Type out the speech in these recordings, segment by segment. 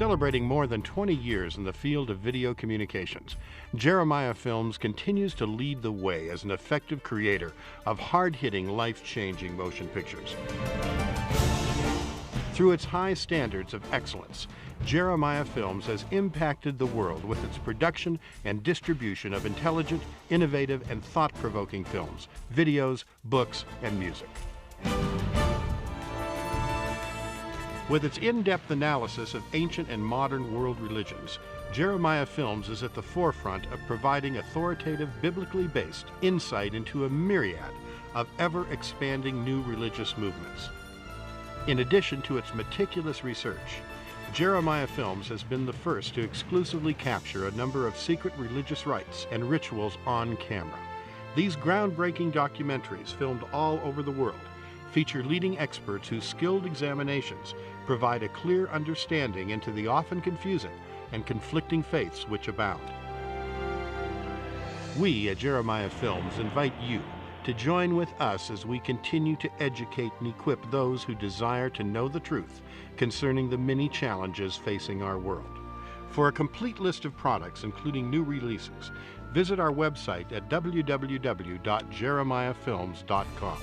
Celebrating more than 20 years in the field of video communications, Jeremiah Films continues to lead the way as an effective creator of hard-hitting, life-changing motion pictures. Through its high standards of excellence, Jeremiah Films has impacted the world with its production and distribution of intelligent, innovative, and thought-provoking films, videos, books, and music. With its in-depth analysis of ancient and modern world religions, Jeremiah Films is at the forefront of providing authoritative, biblically based insight into a myriad of ever-expanding new religious movements. In addition to its meticulous research, Jeremiah Films has been the first to exclusively capture a number of secret religious rites and rituals on camera. These groundbreaking documentaries, filmed all over the world, feature leading experts whose skilled examinations provide a clear understanding into the often confusing and conflicting faiths which abound. We at Jeremiah Films invite you to join with us as we continue to educate and equip those who desire to know the truth concerning the many challenges facing our world. For a complete list of products, including new releases, visit our website at www.jeremiahfilms.com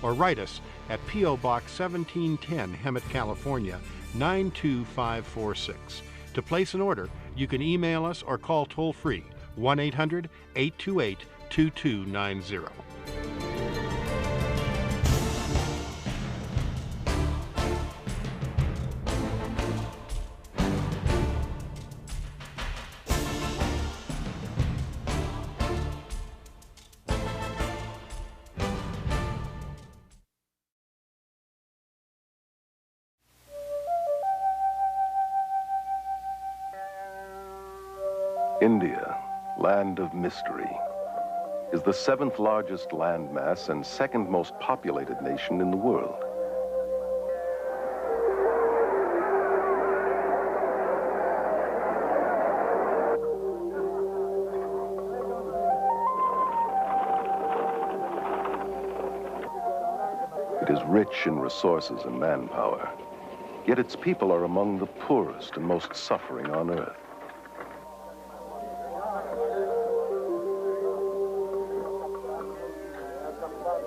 or write us at P.O. Box 1710, Hemet, California, 92546. To place an order, you can email us or call toll-free 1-800-828-2290. India, land of mystery, is the 7th largest landmass and 2nd most populated nation in the world. It is rich in resources and manpower, yet its people are among the poorest and most suffering on earth.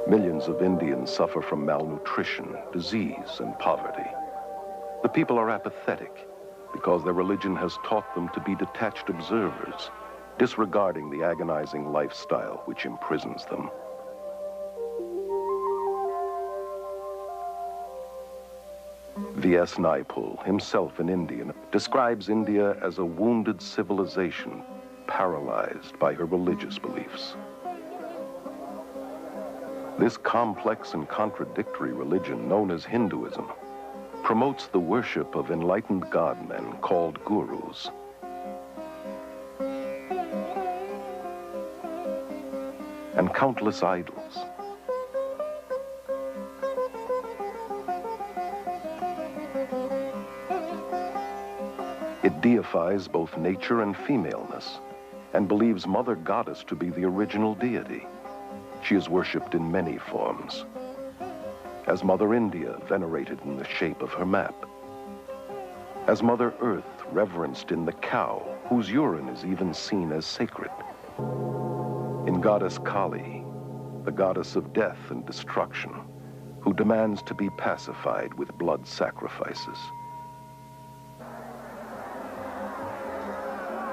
Millions of Indians suffer from malnutrition, disease, and poverty. The people are apathetic because their religion has taught them to be detached observers, disregarding the agonizing lifestyle which imprisons them. V.S. Naipaul, himself an Indian, describes India as a wounded civilization paralyzed by her religious beliefs. This complex and contradictory religion, known as Hinduism, promotes the worship of enlightened god-men called gurus. And countless idols. It deifies both nature and femaleness, and believes Mother Goddess to be the original deity. She is worshipped in many forms, as Mother India, venerated in the shape of her map, as Mother Earth, reverenced in the cow, whose urine is even seen as sacred, in Goddess Kali, the goddess of death and destruction, who demands to be pacified with blood sacrifices,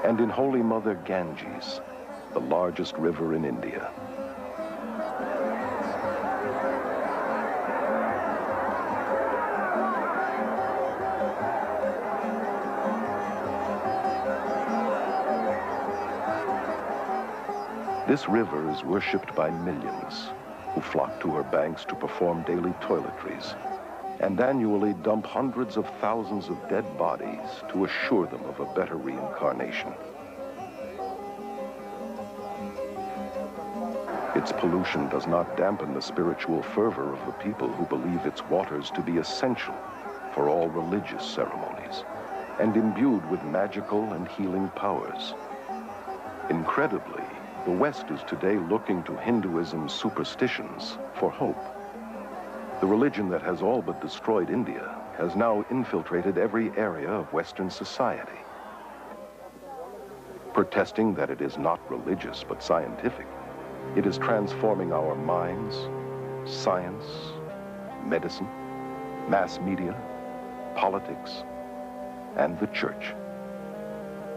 and in Holy Mother Ganges, the largest river in India. This river is worshipped by millions who flock to her banks to perform daily toiletries and annually dump hundreds of thousands of dead bodies to assure them of a better reincarnation. Its pollution does not dampen the spiritual fervor of the people who believe its waters to be essential for all religious ceremonies and imbued with magical and healing powers. Incredibly, the West is today looking to Hinduism's superstitions for hope. The religion that has all but destroyed India has now infiltrated every area of Western society. Protesting that it is not religious but scientific, it is transforming our minds, science, medicine, mass media, politics, and the church.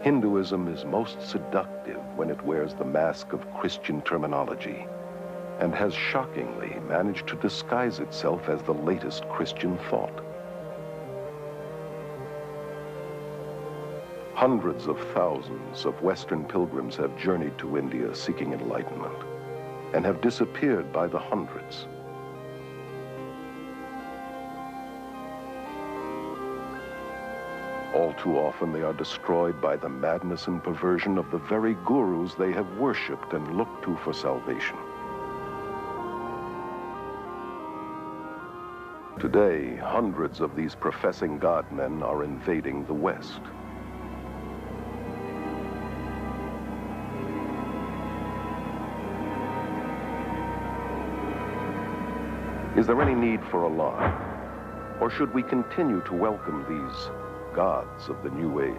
Hinduism is most seductive when it wears the mask of Christian terminology and has shockingly managed to disguise itself as the latest Christian thought. Hundreds of thousands of Western pilgrims have journeyed to India seeking enlightenment and have disappeared by the hundreds. All too often they are destroyed by the madness and perversion of the very gurus they have worshipped and looked to for salvation. Today, hundreds of these professing God-men are invading the West. Is there any need for alarm? Or should we continue to welcome these gods of the New Age?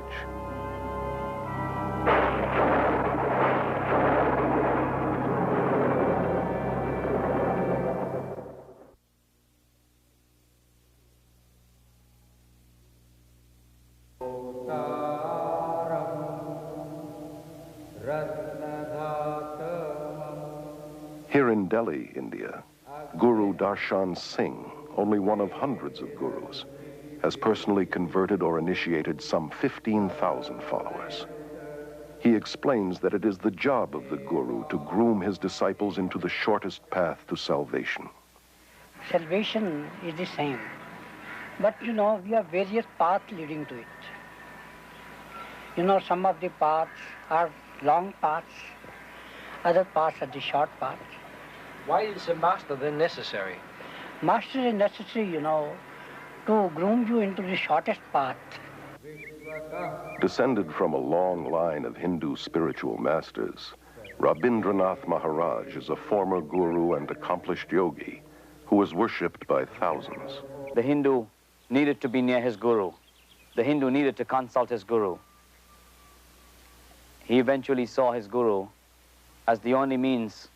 Here in Delhi, India, Guru Darshan Singh, only one of hundreds of gurus, has personally converted or initiated some 15,000 followers. He explains that it is the job of the guru to groom his disciples into the shortest path to salvation. Salvation is the same, but we have various paths leading to it. Some of the paths are long paths, other paths are the short paths. Why is a master then necessary? Master is necessary, to groom you into the shortest path. Descended from a long line of Hindu spiritual masters, Rabindranath Maharaj is a former guru and accomplished yogi who was worshipped by thousands. The Hindu needed to be near his guru. The Hindu needed to consult his guru. He eventually saw his guru as the only means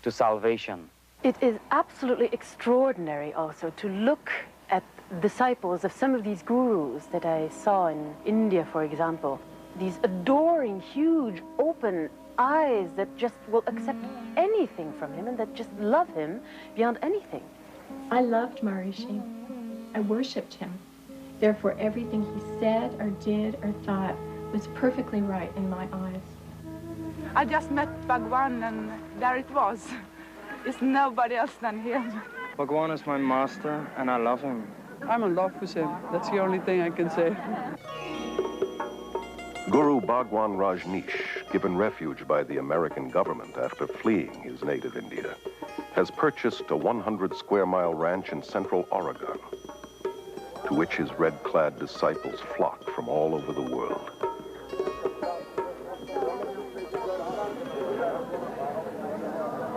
to salvation. It is absolutely extraordinary also to look at disciples of some of these gurus that I saw in India, for example. These adoring, huge, open eyes that just will accept anything from him and that just love him beyond anything. I loved Maharishi. I worshipped him. Therefore, everything he said or did or thought was perfectly right in my eyes. I just met Bhagwan and there it was. It's nobody else than him. Bhagwan is my master and I love him. I'm in love with him. That's the only thing I can say. Guru Bhagwan Rajneesh, given refuge by the American government after fleeing his native India, has purchased a 100-square-mile ranch in central Oregon, to which his red-clad disciples flock from all over the world.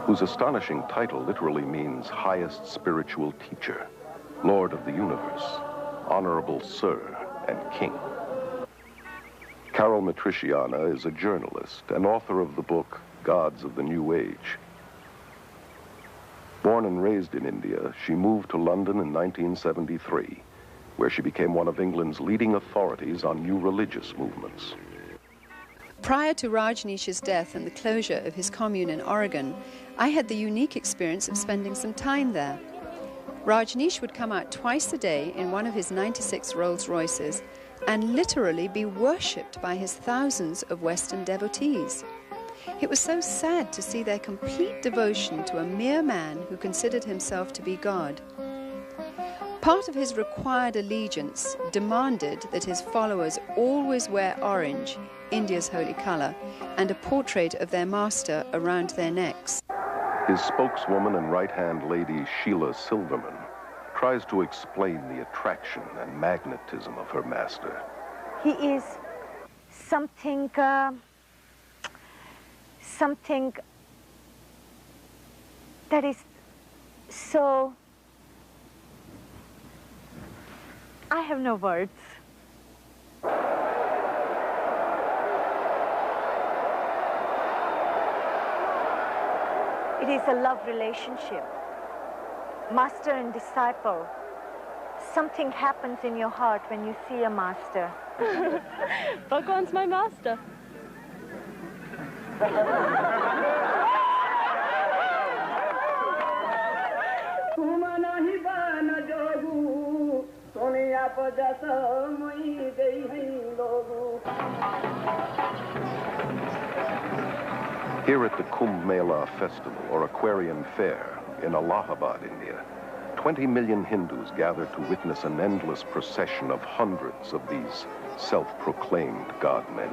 Whose astonishing title literally means highest spiritual teacher, Lord of the universe, Honorable Sir, and King. Carol Matriciana is a journalist and author of the book Gods of the New Age. Born and raised in India, she moved to London in 1973, where she became one of England's leading authorities on new religious movements. Prior to Rajneesh's death and the closure of his commune in Oregon, I had the unique experience of spending some time there. Rajneesh would come out twice a day in one of his 96 Rolls Royces and literally be worshipped by his thousands of Western devotees. It was so sad to see their complete devotion to a mere man who considered himself to be God. Part of his required allegiance demanded that his followers always wear orange, India's holy color, and a portrait of their master around their necks. His spokeswoman and right-hand lady, Sheila Silverman, tries to explain the attraction and magnetism of her master. He is something that is so I have no words. It is a love relationship, master and disciple. Something happens in your heart when you see a master. Bhagwan's my master. Here at the Kumbh Mela Festival, or Aquarium Fair, in Allahabad, India, 20 million Hindus gather to witness an endless procession of hundreds of these self-proclaimed God-men.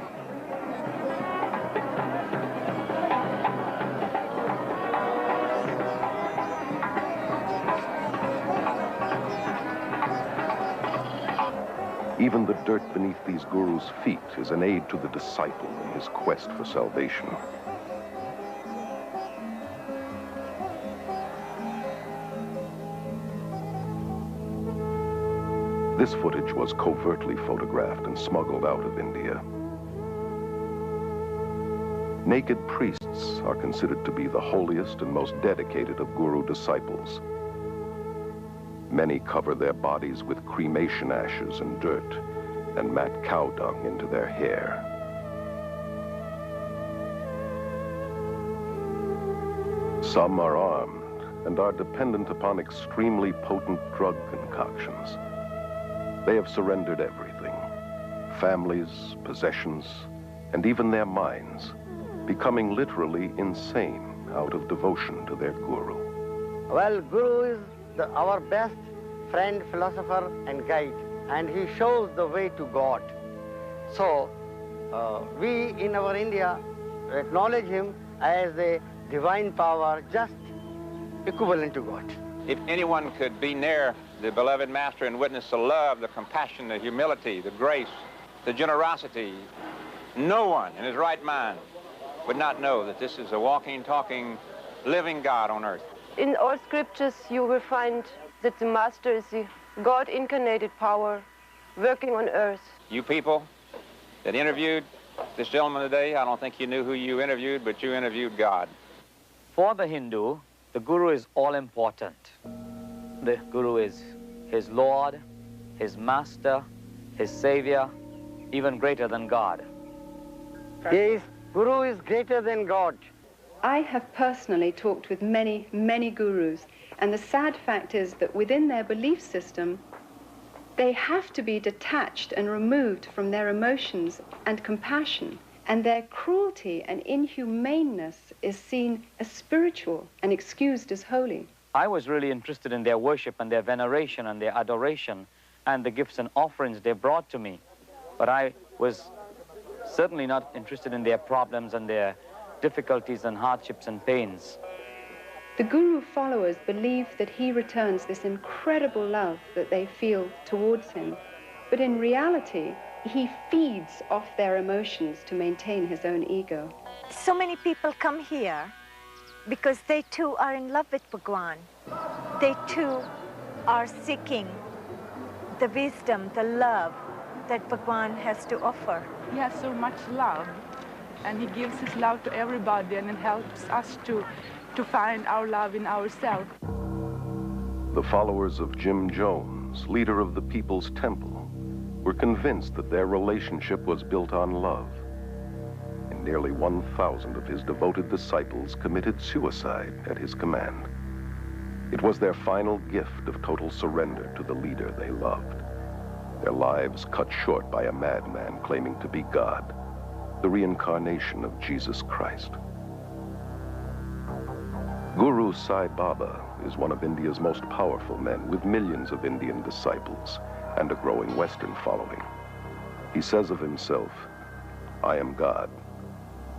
Even the dirt beneath these gurus' feet is an aid to the disciple in his quest for salvation. This footage was covertly photographed and smuggled out of India. Naked priests are considered to be the holiest and most dedicated of guru disciples. Many cover their bodies with cremation ashes and dirt and mat cow dung into their hair. Some are armed and are dependent upon extremely potent drug concoctions. They have surrendered everything, families, possessions, and even their minds, becoming literally insane out of devotion to their guru. Well, Guru is our best friend, philosopher, and guide, and he shows the way to God. So, we in our India acknowledge him as a divine power, just equivalent to God. If anyone could be near the beloved Master and witness the love, the compassion, the humility, the grace, the generosity, no one in his right mind would not know that this is a walking, talking, living God on earth. In all scriptures, you will find that the Master is the God-incarnated power working on earth. You people that interviewed this gentleman today, I don't think you knew who you interviewed, but you interviewed God. For the Hindu, the Guru is all-important. The Guru is his Lord, his Master, his Savior, even greater than God. Yes, Guru is greater than God. I have personally talked with many, many gurus, and the sad fact is that within their belief system, they have to be detached and removed from their emotions and compassion, and their cruelty and inhumaneness is seen as spiritual and excused as holy. I was really interested in their worship and their veneration and their adoration and the gifts and offerings they brought to me. But I was certainly not interested in their problems and their difficulties and hardships and pains. The Guru followers believe that he returns this incredible love that they feel towards him. But in reality, he feeds off their emotions to maintain his own ego. So many people come here because they too are in love with Bhagwan. They too are seeking the wisdom, the love that Bhagwan has to offer. He has so much love, and he gives his love to everybody, and it helps us to find our love in ourselves. The followers of Jim Jones, leader of the People's Temple, were convinced that their relationship was built on love. And nearly 1,000 of his devoted disciples committed suicide at his command. It was their final gift of total surrender to the leader they loved. Their lives cut short by a madman claiming to be God, the reincarnation of Jesus Christ. Guru Sai Baba is one of India's most powerful men with millions of Indian disciples and a growing Western following. He says of himself, "I am God.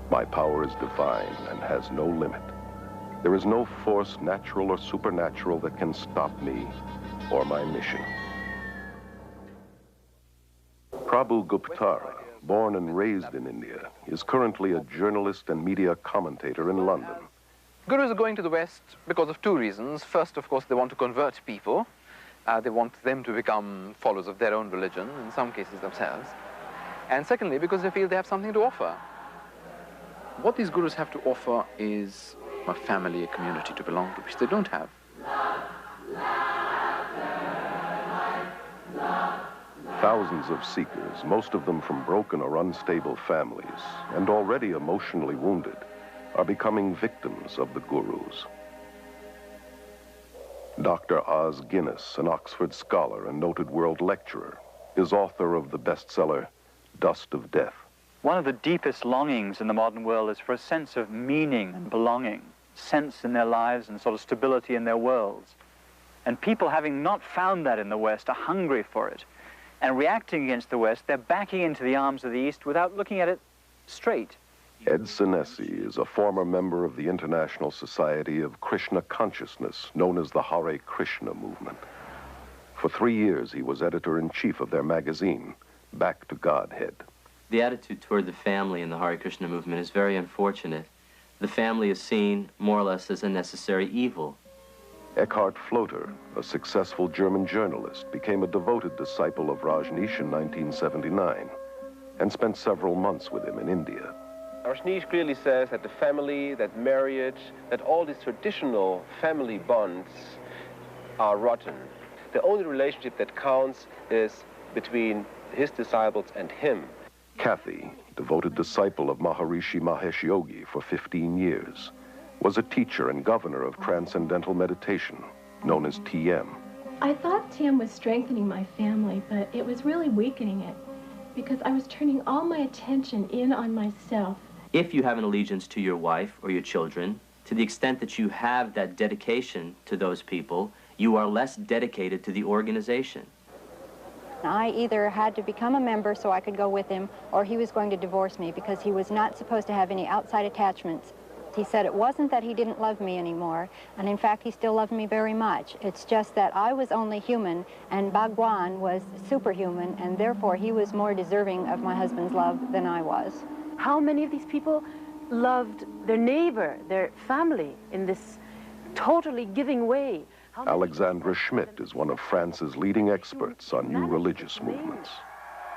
My power is divine and has no limit. There is no force, natural or supernatural, that can stop me or my mission." Prabhu Guptara, born and raised in India, is currently a journalist and media commentator in London. Gurus are going to the West because of two reasons. First, of course, they want to convert people. They want them to become followers of their own religion, in some cases themselves. And secondly, because they feel they have something to offer. What these gurus have to offer is a family, a community to belong to, which they don't have. Thousands of seekers, most of them from broken or unstable families, and already emotionally wounded, are becoming victims of the gurus. Dr. Os Guinness, an Oxford scholar and noted world lecturer, is author of the bestseller, Dust of Death. One of the deepest longings in the modern world is for a sense of meaning and belonging, sense in their lives and sort of stability in their worlds. And people, having not found that in the West, are hungry for it. And reacting against the West, they're backing into the arms of the East without looking at it straight. Ed Senesi is a former member of the International Society of Krishna Consciousness, known as the Hare Krishna movement. For 3 years, he was editor-in-chief of their magazine, Back to Godhead. The attitude toward the family in the Hare Krishna movement is very unfortunate. The family is seen more or less as a necessary evil. Eckhart Floater, a successful German journalist, became a devoted disciple of Rajneesh in 1979 and spent several months with him in India. Rajneesh clearly says that the family, that marriage, that all these traditional family bonds are rotten. The only relationship that counts is between his disciples and him. Kathy, devoted disciple of Maharishi Mahesh Yogi for 15 years, was a teacher and governor of Transcendental Meditation, known as TM. I thought TM was strengthening my family, but it was really weakening it because I was turning all my attention in on myself. If you have an allegiance to your wife or your children, to the extent that you have that dedication to those people, you are less dedicated to the organization. I either had to become a member so I could go with him, or he was going to divorce me because he was not supposed to have any outside attachments. He said it wasn't that he didn't love me anymore, and in fact he still loved me very much. It's just that I was only human and Bhagwan was superhuman, and therefore he was more deserving of my husband's love than I was. How many of these people loved their neighbor, their family, in this totally giving way? Alexandra Schmidt is one of France's leading experts on new religious movements.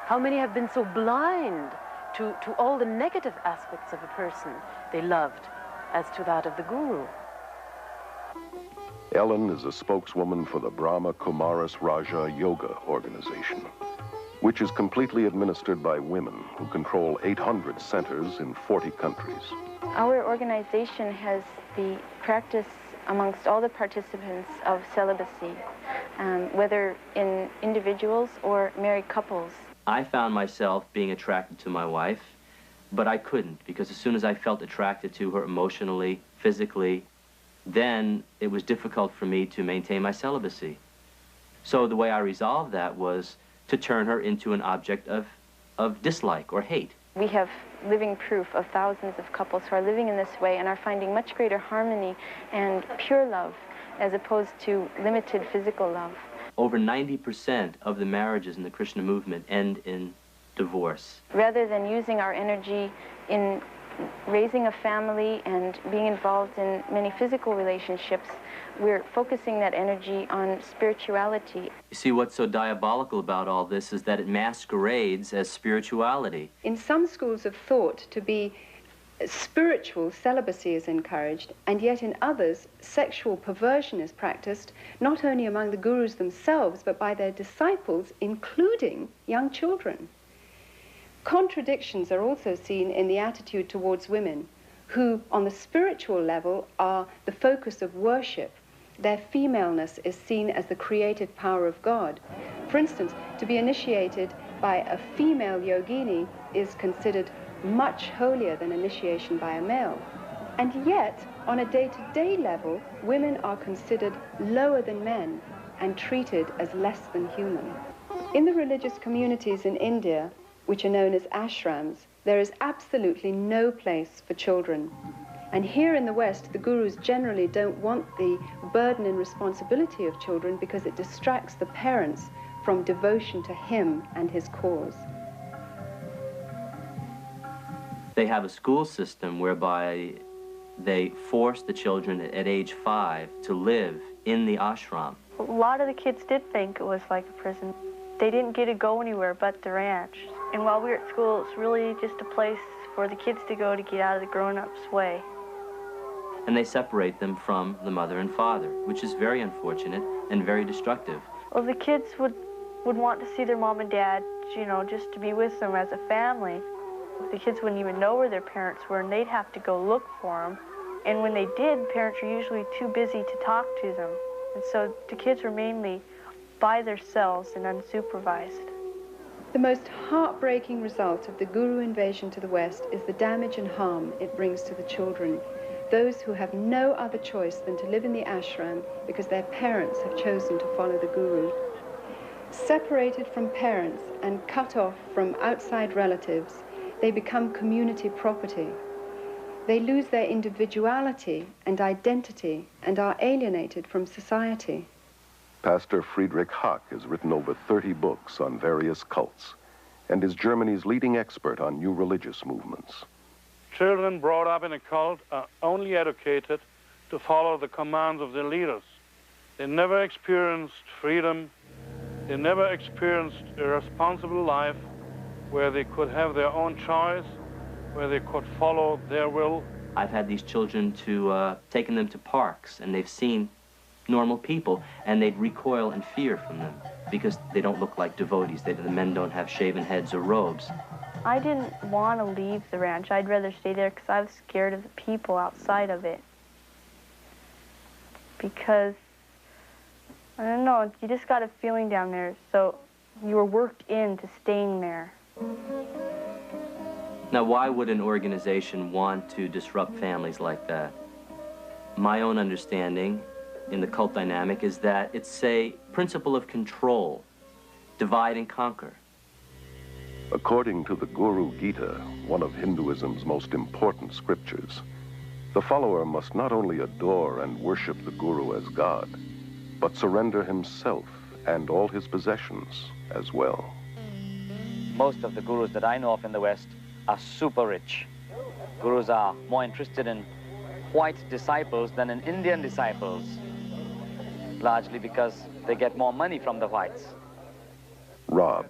How many have been so blind to all the negative aspects of a person they loved as to that of the guru? Ellen is a spokeswoman for the Brahma Kumaris Raja Yoga organization, which is completely administered by women who control 800 centers in 40 countries. Our organization has the practice amongst all the participants of celibacy, whether in individuals or married couples. I found myself being attracted to my wife, but I couldn't, because as soon as I felt attracted to her emotionally, physically, then it was difficult for me to maintain my celibacy. So the way I resolved that was to turn her into an object of dislike or hate. We have living proof of thousands of couples who are living in this way and are finding much greater harmony and pure love as opposed to limited physical love. Over 90% of the marriages in the Krishna movement end in divorce. Rather than using our energy in raising a family and being involved in many physical relationships, we're focusing that energy on spirituality. You see, what's so diabolical about all this is that it masquerades as spirituality. In some schools of thought, to be spiritual, celibacy is encouraged, and yet in others, sexual perversion is practiced, not only among the gurus themselves, but by their disciples, including young children. Contradictions are also seen in the attitude towards women, who, on the spiritual level, are the focus of worship. Their femaleness is seen as the creative power of God. For instance, to be initiated by a female yogini is considered much holier than initiation by a male. And yet, on a day-to-day level, women are considered lower than men and treated as less than human. In the religious communities in India, which are known as ashrams, there is absolutely no place for children. And here in the West, the gurus generally don't want the burden and responsibility of children because it distracts the parents from devotion to him and his cause. They have a school system whereby they force the children at age 5 to live in the ashram. A lot of the kids did think it was like a prison. They didn't get to go anywhere but the ranch. And while we were at school, it's really just a place for the kids to go to get out of the grown-ups' way. And they separate them from the mother and father, which is very unfortunate and very destructive. Well, the kids would want to see their mom and dad, you know, just to be with them as a family. The kids wouldn't even know where their parents were, and they'd have to go look for them. And when they did, parents were usually too busy to talk to them. And so the kids were mainly by themselves and unsupervised. The most heartbreaking result of the Guru invasion to the West is the damage and harm it brings to the children, those who have no other choice than to live in the ashram because their parents have chosen to follow the Guru. Separated from parents and cut off from outside relatives, they become community property. They lose their individuality and identity and are alienated from society. Pastor Friedrich Hack has written over 30 books on various cults and is Germany's leading expert on new religious movements. Children brought up in a cult are only educated to follow the commands of their leaders. They never experienced freedom. They never experienced a responsible life where they could have their own choice, where they could follow their will. I've had these children taken them to parks, and they've seen normal people, and they'd recoil in fear from them because they don't look like devotees. The men don't have shaven heads or robes. I didn't want to leave the ranch. I'd rather stay there because I was scared of the people outside of it. Because, I don't know, you just got a feeling down there, so you were worked into staying there. Now, why would an organization want to disrupt families like that? My own understanding in the cult dynamic is that it's a principle of control, divide and conquer. According to the Guru Gita, one of Hinduism's most important scriptures, the follower must not only adore and worship the Guru as God, but surrender himself and all his possessions as well. Most of the gurus that I know of in the West are super rich. Gurus are more interested in white disciples than in Indian disciples, largely because they get more money from the whites. Rob,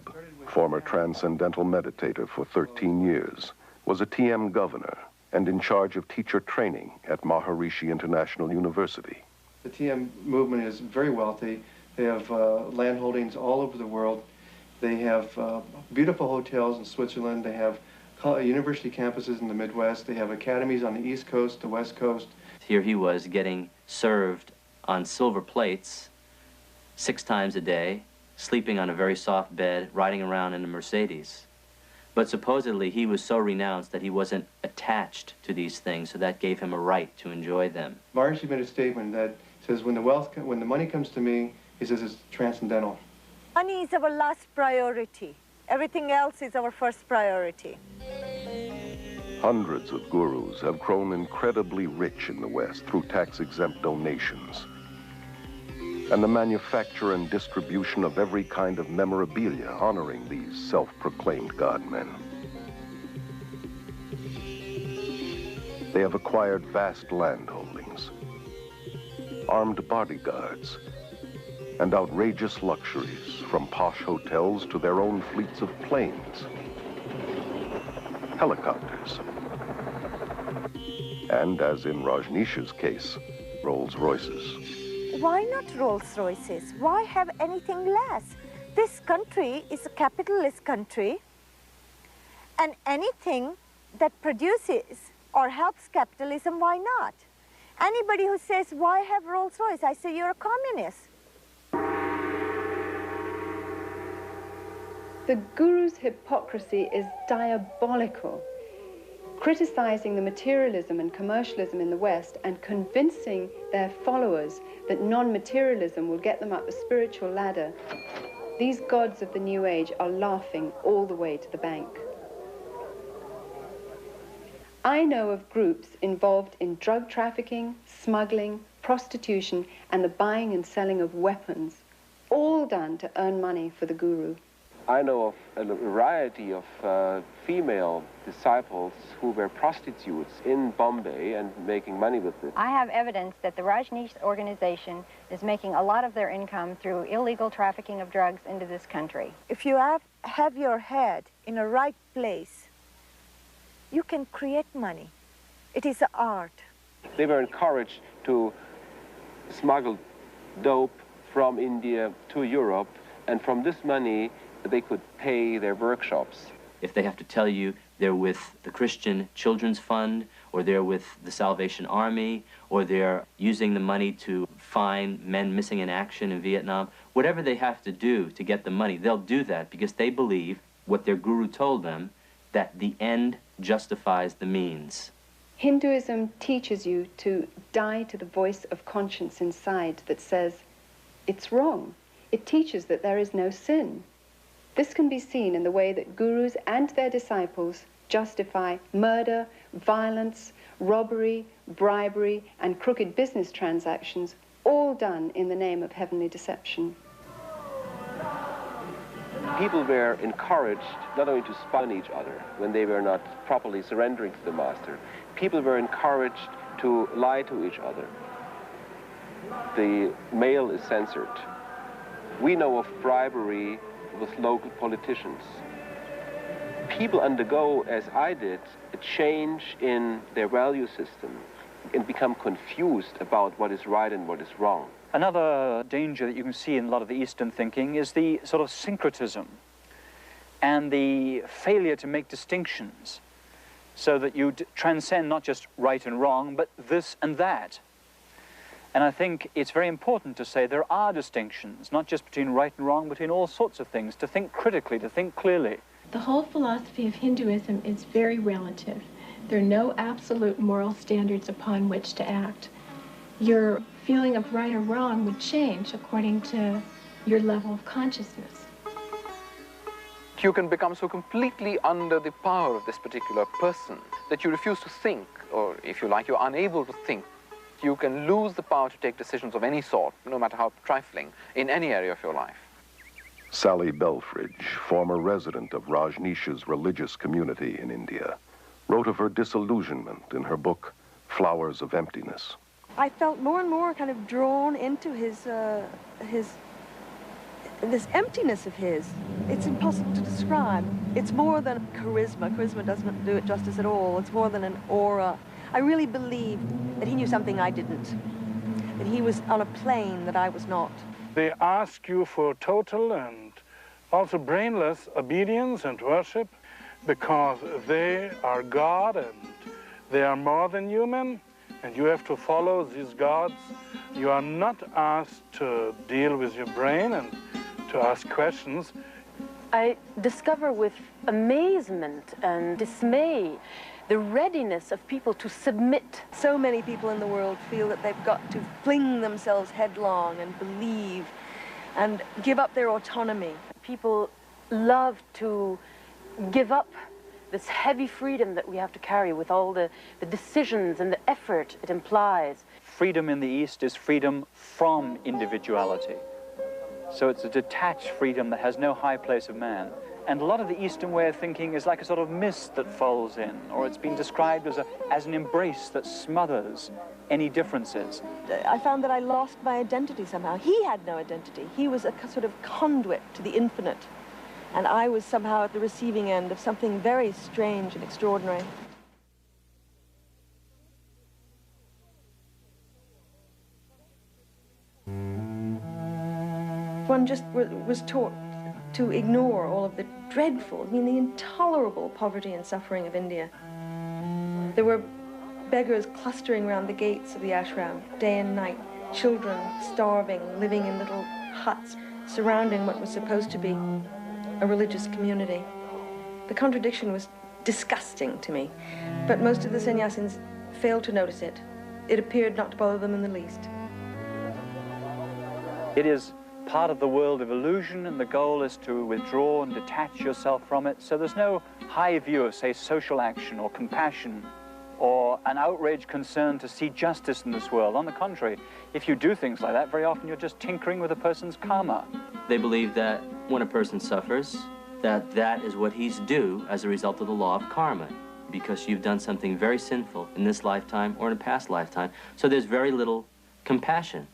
former transcendental meditator for 13 years, was a TM governor and in charge of teacher training at Maharishi International University. The TM movement is very wealthy. They have land holdings all over the world. They have beautiful hotels in Switzerland. They have university campuses in the Midwest. They have academies on the East Coast, the West Coast. Here he was getting served on silver plates 6 times a day, sleeping on a very soft bed, riding around in a Mercedes. But supposedly he was so renounced that he wasn't attached to these things, so that gave him a right to enjoy them. Maharishi made a statement that says, when the money comes to me, he says it's transcendental. Money is our last priority. Everything else is our first priority. Hundreds of gurus have grown incredibly rich in the West through tax-exempt donations and the manufacture and distribution of every kind of memorabilia honoring these self-proclaimed God-men. They have acquired vast land holdings, armed bodyguards, and outrageous luxuries, from posh hotels to their own fleets of planes, helicopters, and, as in Rajneesh's case, Rolls-Royces. Why not Rolls-Royces? Why have anything less? This country is a capitalist country, and anything that produces or helps capitalism, why not? Anybody who says, why have Rolls-Royce? I say, you're a communist. The Guru's hypocrisy is diabolical, criticizing the materialism and commercialism in the West and convincing their followers that non-materialism will get them up the spiritual ladder. These gods of the New Age are laughing all the way to the bank. I know of groups involved in drug trafficking, smuggling, prostitution, and the buying and selling of weapons, all done to earn money for the Guru. I know of a variety of female disciples who were prostitutes in Bombay and making money with it. I have evidence that the Rajneesh organization is making a lot of their income through illegal trafficking of drugs into this country. If you have your head in a right place, you can create money. It is an art. They were encouraged to smuggle dope from India to Europe, and from this money they could pay their workshops. If they have to tell you they're with the Christian Children's Fund, or they're with the Salvation Army, or they're using the money to find men missing in action in Vietnam, whatever they have to do to get the money, they'll do that because they believe what their guru told them, that the end justifies the means. Hinduism teaches you to die to the voice of conscience inside that says, it's wrong. It teaches that there is no sin. This can be seen in the way that gurus and their disciples justify murder, violence, robbery, bribery, and crooked business transactions, all done in the name of heavenly deception. People were encouraged not only to spy on each other when they were not properly surrendering to the master. People were encouraged to lie to each other. The mail is censored. We know of bribery with local politicians. People undergo, as I did, a change in their value system and become confused about what is right and what is wrong. Another danger that you can see in a lot of the Eastern thinking is the sort of syncretism and the failure to make distinctions so that you transcend not just right and wrong, but this and that. And I think it's very important to say there are distinctions, not just between right and wrong, but between all sorts of things, to think critically, to think clearly. The whole philosophy of Hinduism is very relative. There are no absolute moral standards upon which to act. Your feeling of right or wrong would change according to your level of consciousness. You can become so completely under the power of this particular person that you refuse to think, or if you like, you're unable to think. You can lose the power to take decisions of any sort, no matter how trifling, in any area of your life. Sally Belfridge, former resident of Rajneesh's religious community in India, wrote of her disillusionment in her book, Flowers of Emptiness. I felt more and more kind of drawn into this emptiness of his. It's impossible to describe. It's more than charisma. Charisma doesn't do it justice at all. It's more than an aura. I really believed that he knew something I didn't, that he was on a plane that I was not. They ask you for total and also brainless obedience and worship because they are God and they are more than human, and you have to follow these gods. You are not asked to deal with your brain and to ask questions. I discover with amazement and dismay the readiness of people to submit. So many people in the world feel that they've got to fling themselves headlong and believe and give up their autonomy. People love to give up this heavy freedom that we have to carry with all the decisions and the effort it implies. Freedom in the East is freedom from individuality. So it's a detached freedom that has no high place of man. And a lot of the Eastern way of thinking is like a sort of mist that falls in, or it's been described as an embrace that smothers any differences. I found that I lost my identity somehow. He had no identity. He was a sort of conduit to the infinite. And I was somehow at the receiving end of something very strange and extraordinary. One just was taught to ignore all of the dreadful, the intolerable poverty and suffering of India. There were beggars clustering around the gates of the ashram, day and night, children starving, living in little huts, surrounding what was supposed to be a religious community. The contradiction was disgusting to me, but most of the sannyasins failed to notice it. It appeared not to bother them in the least. It is part of the world of illusion, and the goal is to withdraw and detach yourself from it. So there's no high view of, say, social action or compassion or an outraged concern to see justice in this world. On the contrary, if you do things like that, very often you're just tinkering with a person's karma. They believe that when a person suffers, that that is what he's due as a result of the law of karma, because you've done something very sinful in this lifetime or in a past lifetime. So there's very little compassion.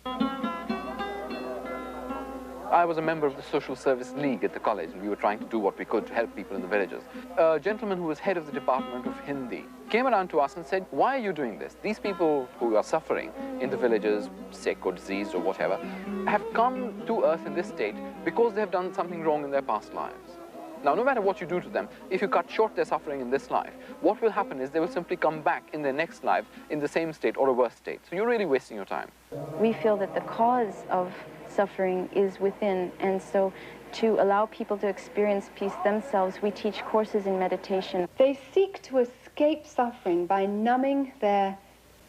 I was a member of the Social Service League at the college, and we were trying to do what we could to help people in the villages. A gentleman who was head of the Department of Hindi came around to us and said, why are you doing this? These people who are suffering in the villages, sick or diseased or whatever, have come to earth in this state because they have done something wrong in their past lives. Now, no matter what you do to them, if you cut short their suffering in this life, what will happen is they will simply come back in their next life in the same state or a worse state. So you're really wasting your time. We feel that the cause of suffering is within, and so to allow people to experience peace themselves, we teach courses in meditation. They seek to escape suffering by numbing their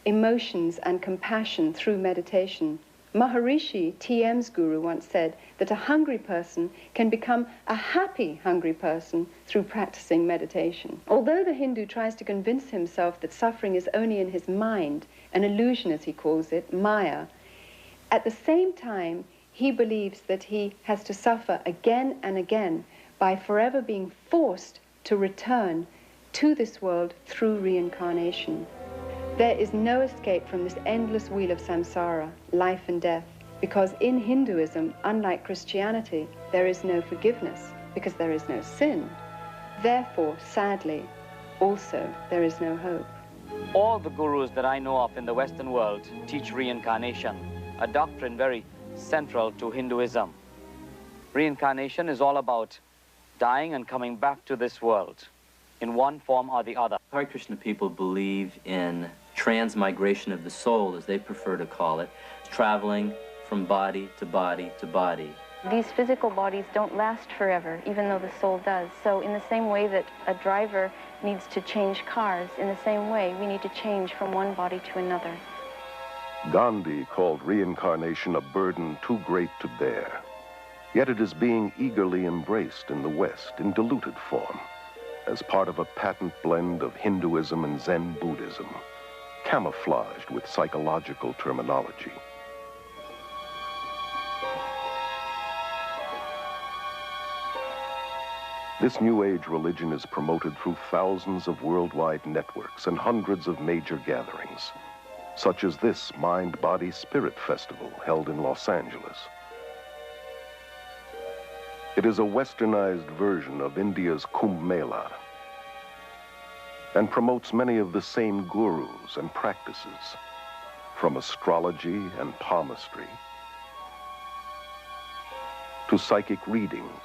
emotions and compassion through meditation. Maharishi, TM's guru, once said that a hungry person can become a happy hungry person through practicing meditation. Although the Hindu tries to convince himself that suffering is only in his mind, an illusion as he calls it, Maya, at the same time he believes that he has to suffer again and again by forever being forced to return to this world through reincarnation. There is no escape from this endless wheel of samsara, life and death, because in Hinduism, unlike Christianity, there is no forgiveness, because there is no sin. Therefore, sadly, also, there is no hope. All the gurus that I know of in the Western world teach reincarnation, a doctrine very central to Hinduism. Reincarnation is all about dying and coming back to this world in one form or the other. Hare Krishna people believe in transmigration of the soul, as they prefer to call it, traveling from body to body to body. These physical bodies don't last forever, even though the soul does. So in the same way that a driver needs to change cars, in the same way we need to change from one body to another. Gandhi called reincarnation a burden too great to bear. Yet it is being eagerly embraced in the West in diluted form, as part of a patent blend of Hinduism and Zen Buddhism, camouflaged with psychological terminology. This New Age religion is promoted through thousands of worldwide networks and hundreds of major gatherings, such as this Mind, Body, Spirit Festival held in Los Angeles. It is a westernized version of India's Kumbh Mela and promotes many of the same gurus and practices, from astrology and palmistry to psychic readings,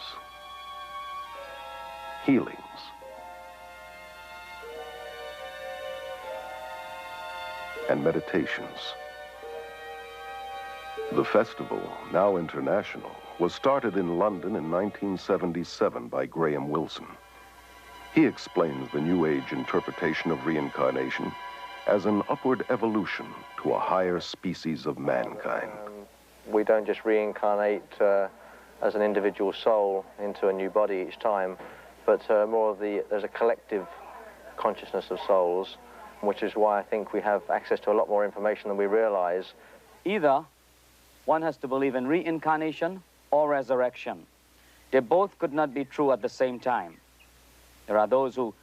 healings, and meditations. The festival, now international, was started in London in 1977 by Graham Wilson. He explains the New Age interpretation of reincarnation as an upward evolution to a higher species of mankind. We don't just reincarnate as an individual soul into a new body each time, but more of there's a collective consciousness of souls, which is why I think we have access to a lot more information than we realize. Either one has to believe in reincarnation or resurrection. They both could not be true at the same time. There are those who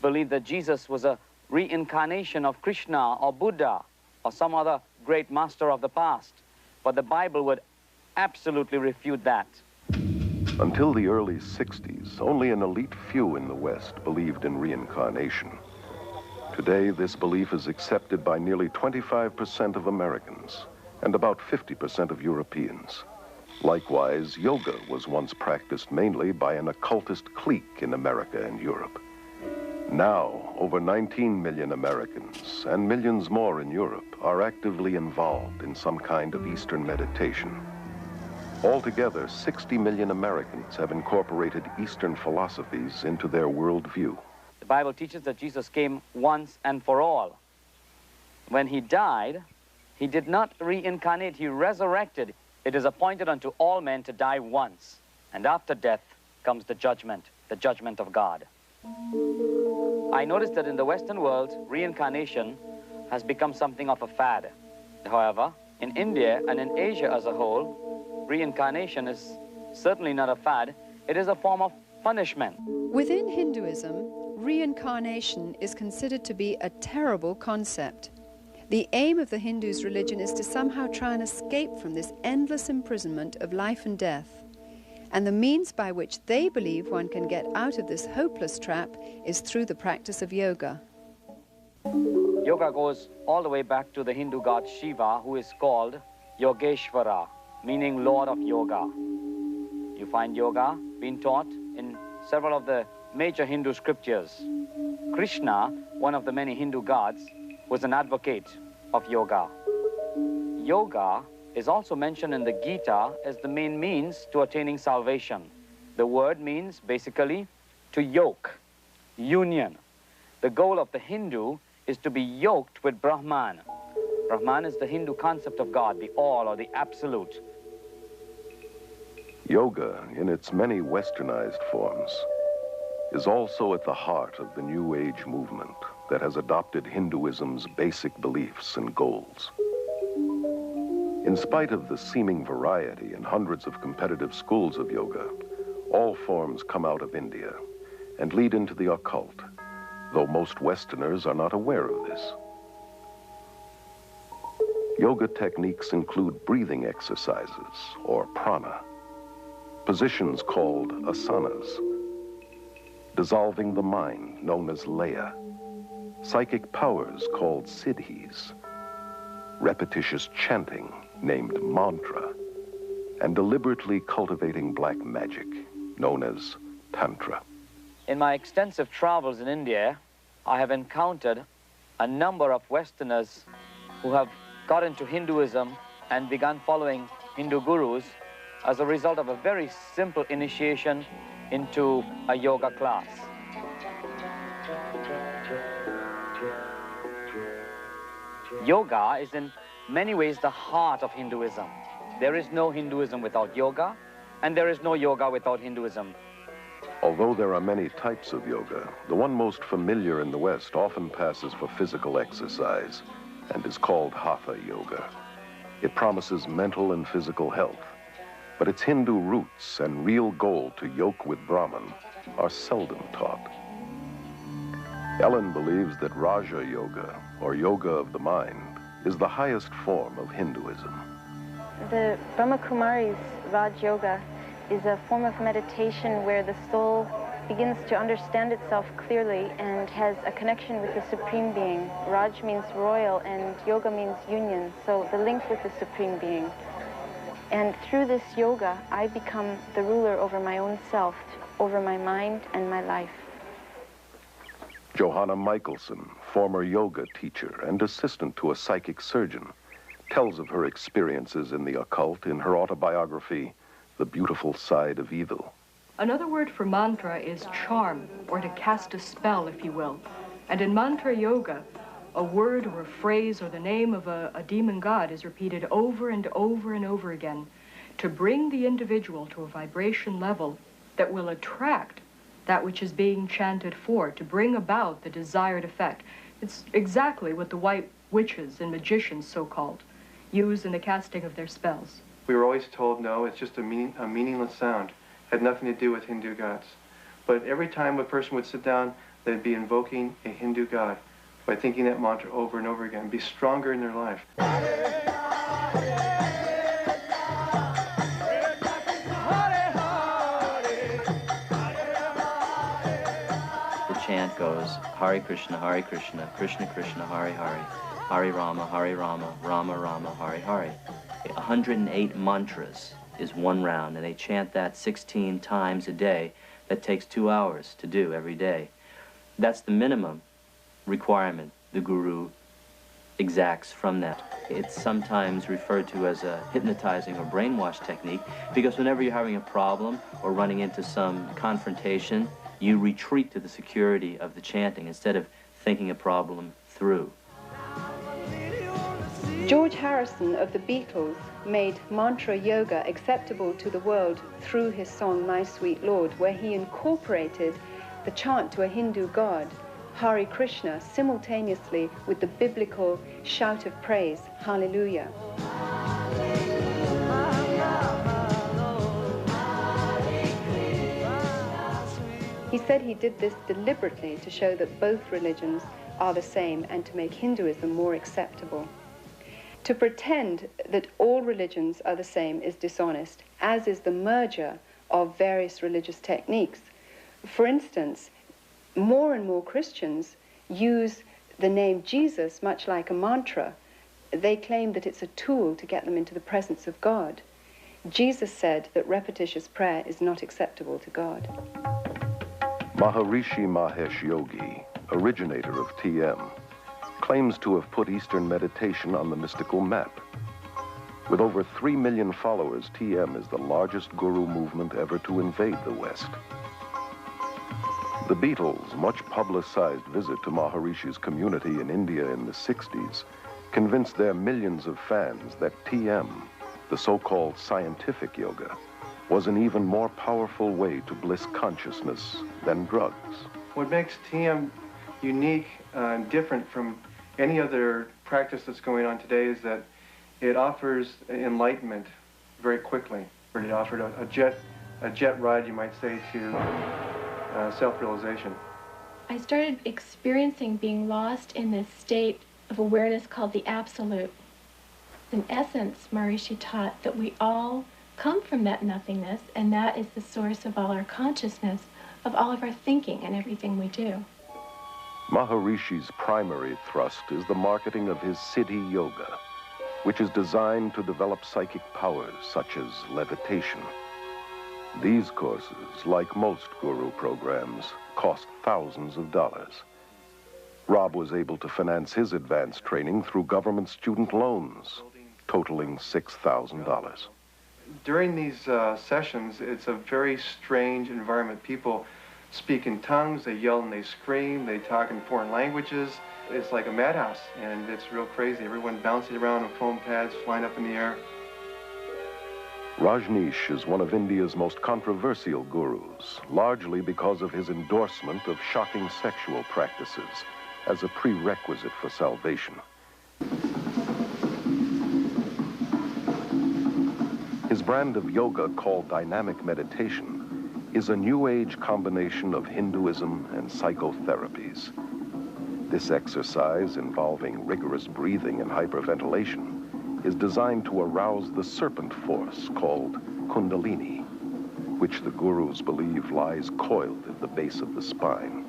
believe that Jesus was a reincarnation of Krishna or Buddha or some other great master of the past, but the Bible would absolutely refute that. Until the early 60s, only an elite few in the West believed in reincarnation. Today, this belief is accepted by nearly 25% of Americans and about 50% of Europeans. Likewise, yoga was once practiced mainly by an occultist clique in America and Europe. Now, over 19 million Americans and millions more in Europe are actively involved in some kind of Eastern meditation. Altogether, 60 million Americans have incorporated Eastern philosophies into their worldview. The Bible teaches that Jesus came once and for all. When he died, he did not reincarnate, he resurrected. It is appointed unto all men to die once, and after death comes the judgment of God. I noticed that in the Western world, reincarnation has become something of a fad. However, in India and in Asia as a whole, reincarnation is certainly not a fad. It is a form of punishment. Within Hinduism, reincarnation is considered to be a terrible concept. The aim of the Hindus' religion is to somehow try and escape from this endless imprisonment of life and death. And the means by which they believe one can get out of this hopeless trap is through the practice of yoga. Yoga goes all the way back to the Hindu god Shiva, who is called Yogeshvara, meaning Lord of Yoga. You find yoga being taught in several of the major Hindu scriptures. Krishna, one of the many Hindu gods, was an advocate of yoga. Yoga is also mentioned in the Gita as the main means to attaining salvation. The word means basically to yoke, union. The goal of the Hindu is to be yoked with Brahman. Brahman is the Hindu concept of God, the all or the absolute. Yoga, in its many westernized forms, is also at the heart of the New Age movement that has adopted Hinduism's basic beliefs and goals. In spite of the seeming variety and hundreds of competitive schools of yoga, all forms come out of India and lead into the occult, though most Westerners are not aware of this. Yoga techniques include breathing exercises, or prana, positions called asanas, dissolving the mind, known as laya, psychic powers called siddhis, repetitious chanting, named mantra, and deliberately cultivating black magic, known as tantra. In my extensive travels in India, I have encountered a number of Westerners who have got into Hinduism and begun following Hindu gurus as a result of a very simple initiation into a yoga class. Yoga is in many ways the heart of Hinduism. There is no Hinduism without yoga, and there is no yoga without Hinduism. Although there are many types of yoga, the one most familiar in the West often passes for physical exercise and is called hatha yoga. It promises mental and physical health, but its Hindu roots and real goal to yoke with Brahman are seldom taught. Ellen believes that Raja Yoga, or yoga of the mind, is the highest form of Hinduism. The Brahma Kumari's Raj Yoga is a form of meditation where the soul begins to understand itself clearly and has a connection with the Supreme Being. Raj means royal and yoga means union, so the link with the Supreme Being. And through this yoga, I become the ruler over my own self, over my mind and my life. Johanna Michelson, former yoga teacher and assistant to a psychic surgeon, tells of her experiences in the occult in her autobiography, The Beautiful Side of Evil. Another word for mantra is charm, or to cast a spell, if you will. And in mantra yoga, a word or a phrase or the name of a demon god is repeated over and over and over again to bring the individual to a vibration level that will attract that which is being chanted for, to bring about the desired effect. It's exactly what the white witches and magicians, so-called, use in the casting of their spells. We were always told, no, it's just a meaningless sound. Had nothing to do with Hindu gods. But every time a person would sit down, they'd be invoking a Hindu god by thinking that mantra over and over again, be stronger in their life. The chant goes, Hare Krishna, Krishna Krishna, Hare Hare, Hare Rama, Rama Rama, Hare Hare. 108 mantras is one round, and they chant that 16 times a day. That takes 2 hours to do every day. That's the minimum requirement the guru exacts from that. It's sometimes referred to as a hypnotizing or brainwash technique, because whenever you're having a problem or running into some confrontation, you retreat to the security of the chanting instead of thinking a problem through. George Harrison of the Beatles made mantra yoga acceptable to the world through his song My Sweet Lord, where he incorporated the chant to a Hindu god, Hare Krishna, simultaneously with the biblical shout of praise, Hallelujah. He said he did this deliberately to show that both religions are the same and to make Hinduism more acceptable. To pretend that all religions are the same is dishonest, as is the merger of various religious techniques. For instance, more and more Christians use the name Jesus much like a mantra. They claim that it's a tool to get them into the presence of God. Jesus said that repetitious prayer is not acceptable to God. Maharishi Mahesh Yogi, originator of TM, claims to have put Eastern meditation on the mystical map. With over 3 million followers, TM is the largest guru movement ever to invade the West. The Beatles' much publicized visit to Maharishi's community in India in the 60s convinced their millions of fans that TM, the so-called scientific yoga, was an even more powerful way to bliss consciousness than drugs. What makes TM unique and different from any other practice that's going on today is that it offers enlightenment very quickly. It offered a jet ride, you might say, to self-realization. I started experiencing being lost in this state of awareness called the Absolute. In essence, Maharishi taught that we all come from that nothingness, and that is the source of all our consciousness, of all of our thinking and everything we do. Maharishi's primary thrust is the marketing of his Siddhi Yoga, which is designed to develop psychic powers such as levitation. These courses, like most guru programs, cost thousands of dollars. Rob was able to finance his advanced training through government student loans, totaling $6,000. During these sessions, it's a very strange environment. People speak in tongues, they yell and they scream, they talk in foreign languages. It's like a madhouse, and it's real crazy. Everyone bouncing around on foam pads, flying up in the air. Rajneesh is one of India's most controversial gurus, largely because of his endorsement of shocking sexual practices as a prerequisite for salvation. His brand of yoga, called dynamic meditation, is a New Age combination of Hinduism and psychotherapies. This exercise, involving rigorous breathing and hyperventilation, is designed to arouse the serpent force called Kundalini, which the gurus believe lies coiled at the base of the spine.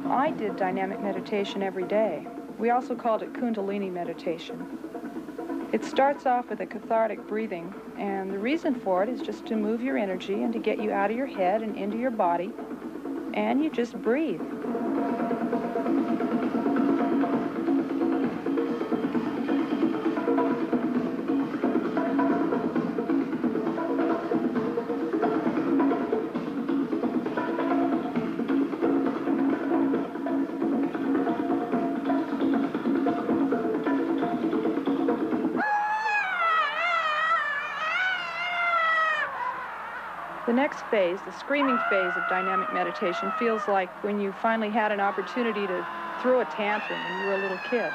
I did dynamic meditation every day. We also called it Kundalini meditation. It starts off with a cathartic breathing, and the reason for it is just to move your energy and to get you out of your head and into your body, and you just breathe. The next phase, the screaming phase of dynamic meditation, feels like when you finally had an opportunity to throw a tantrum when you were a little kid.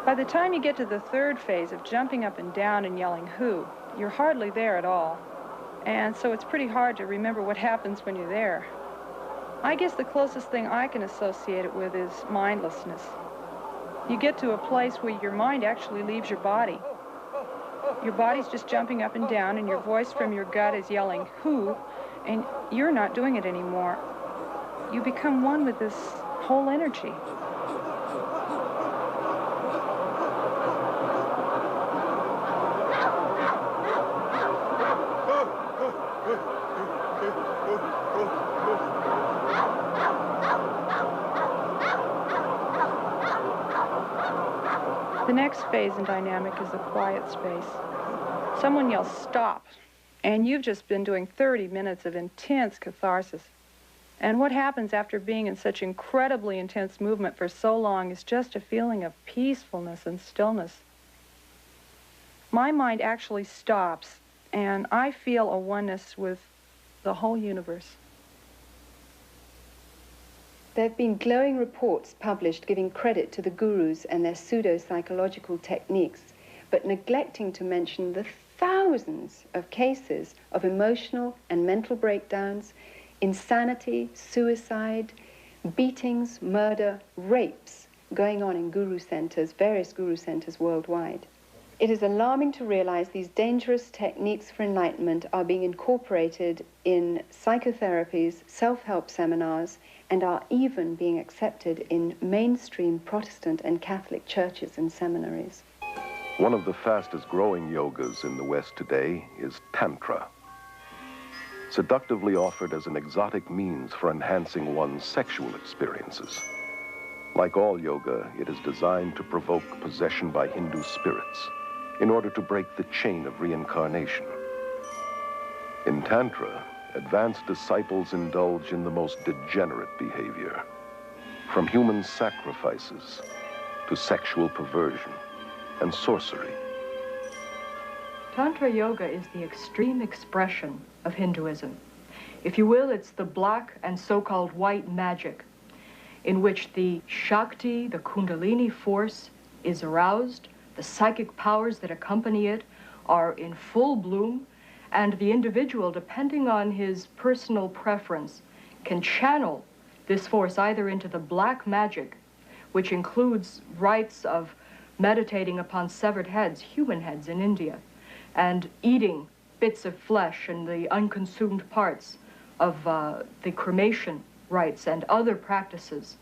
By the time you get to the third phase of jumping up and down and yelling "who," you're hardly there at all. And so it's pretty hard to remember what happens when you're there. I guess the closest thing I can associate it with is mindlessness. You get to a place where your mind actually leaves your body. Your body's just jumping up and down, and your voice from your gut is yelling "who," and you're not doing it anymore. You become one with this whole energy. The next phase in dynamic is the quiet space. Someone yells, "Stop," and you've just been doing 30 minutes of intense catharsis. And what happens after being in such incredibly intense movement for so long is just a feeling of peacefulness and stillness. My mind actually stops, and I feel a oneness with the whole universe. There have been glowing reports published giving credit to the gurus and their pseudo-psychological techniques, but neglecting to mention the thousands of cases of emotional and mental breakdowns, insanity, suicide, beatings, murder, rapes going on in guru centers, various guru centers worldwide. It is alarming to realize these dangerous techniques for enlightenment are being incorporated in psychotherapies, self-help seminars, and are even being accepted in mainstream Protestant and Catholic churches and seminaries. One of the fastest growing yogas in the West today is Tantra. Seductively offered as an exotic means for enhancing one's sexual experiences. Like all yoga, it is designed to provoke possession by Hindu spirits in order to break the chain of reincarnation. In Tantra, advanced disciples indulge in the most degenerate behavior, from human sacrifices to sexual perversion and sorcery. Tantra Yoga is the extreme expression of Hinduism. If you will, it's the black and so-called white magic, in which the Shakti, the Kundalini force, is aroused, the psychic powers that accompany it are in full bloom, and the individual, depending on his personal preference, can channel this force either into the black magic, which includes rites of meditating upon severed heads, human heads in India, and eating bits of flesh and the unconsumed parts of the cremation rites and other practices,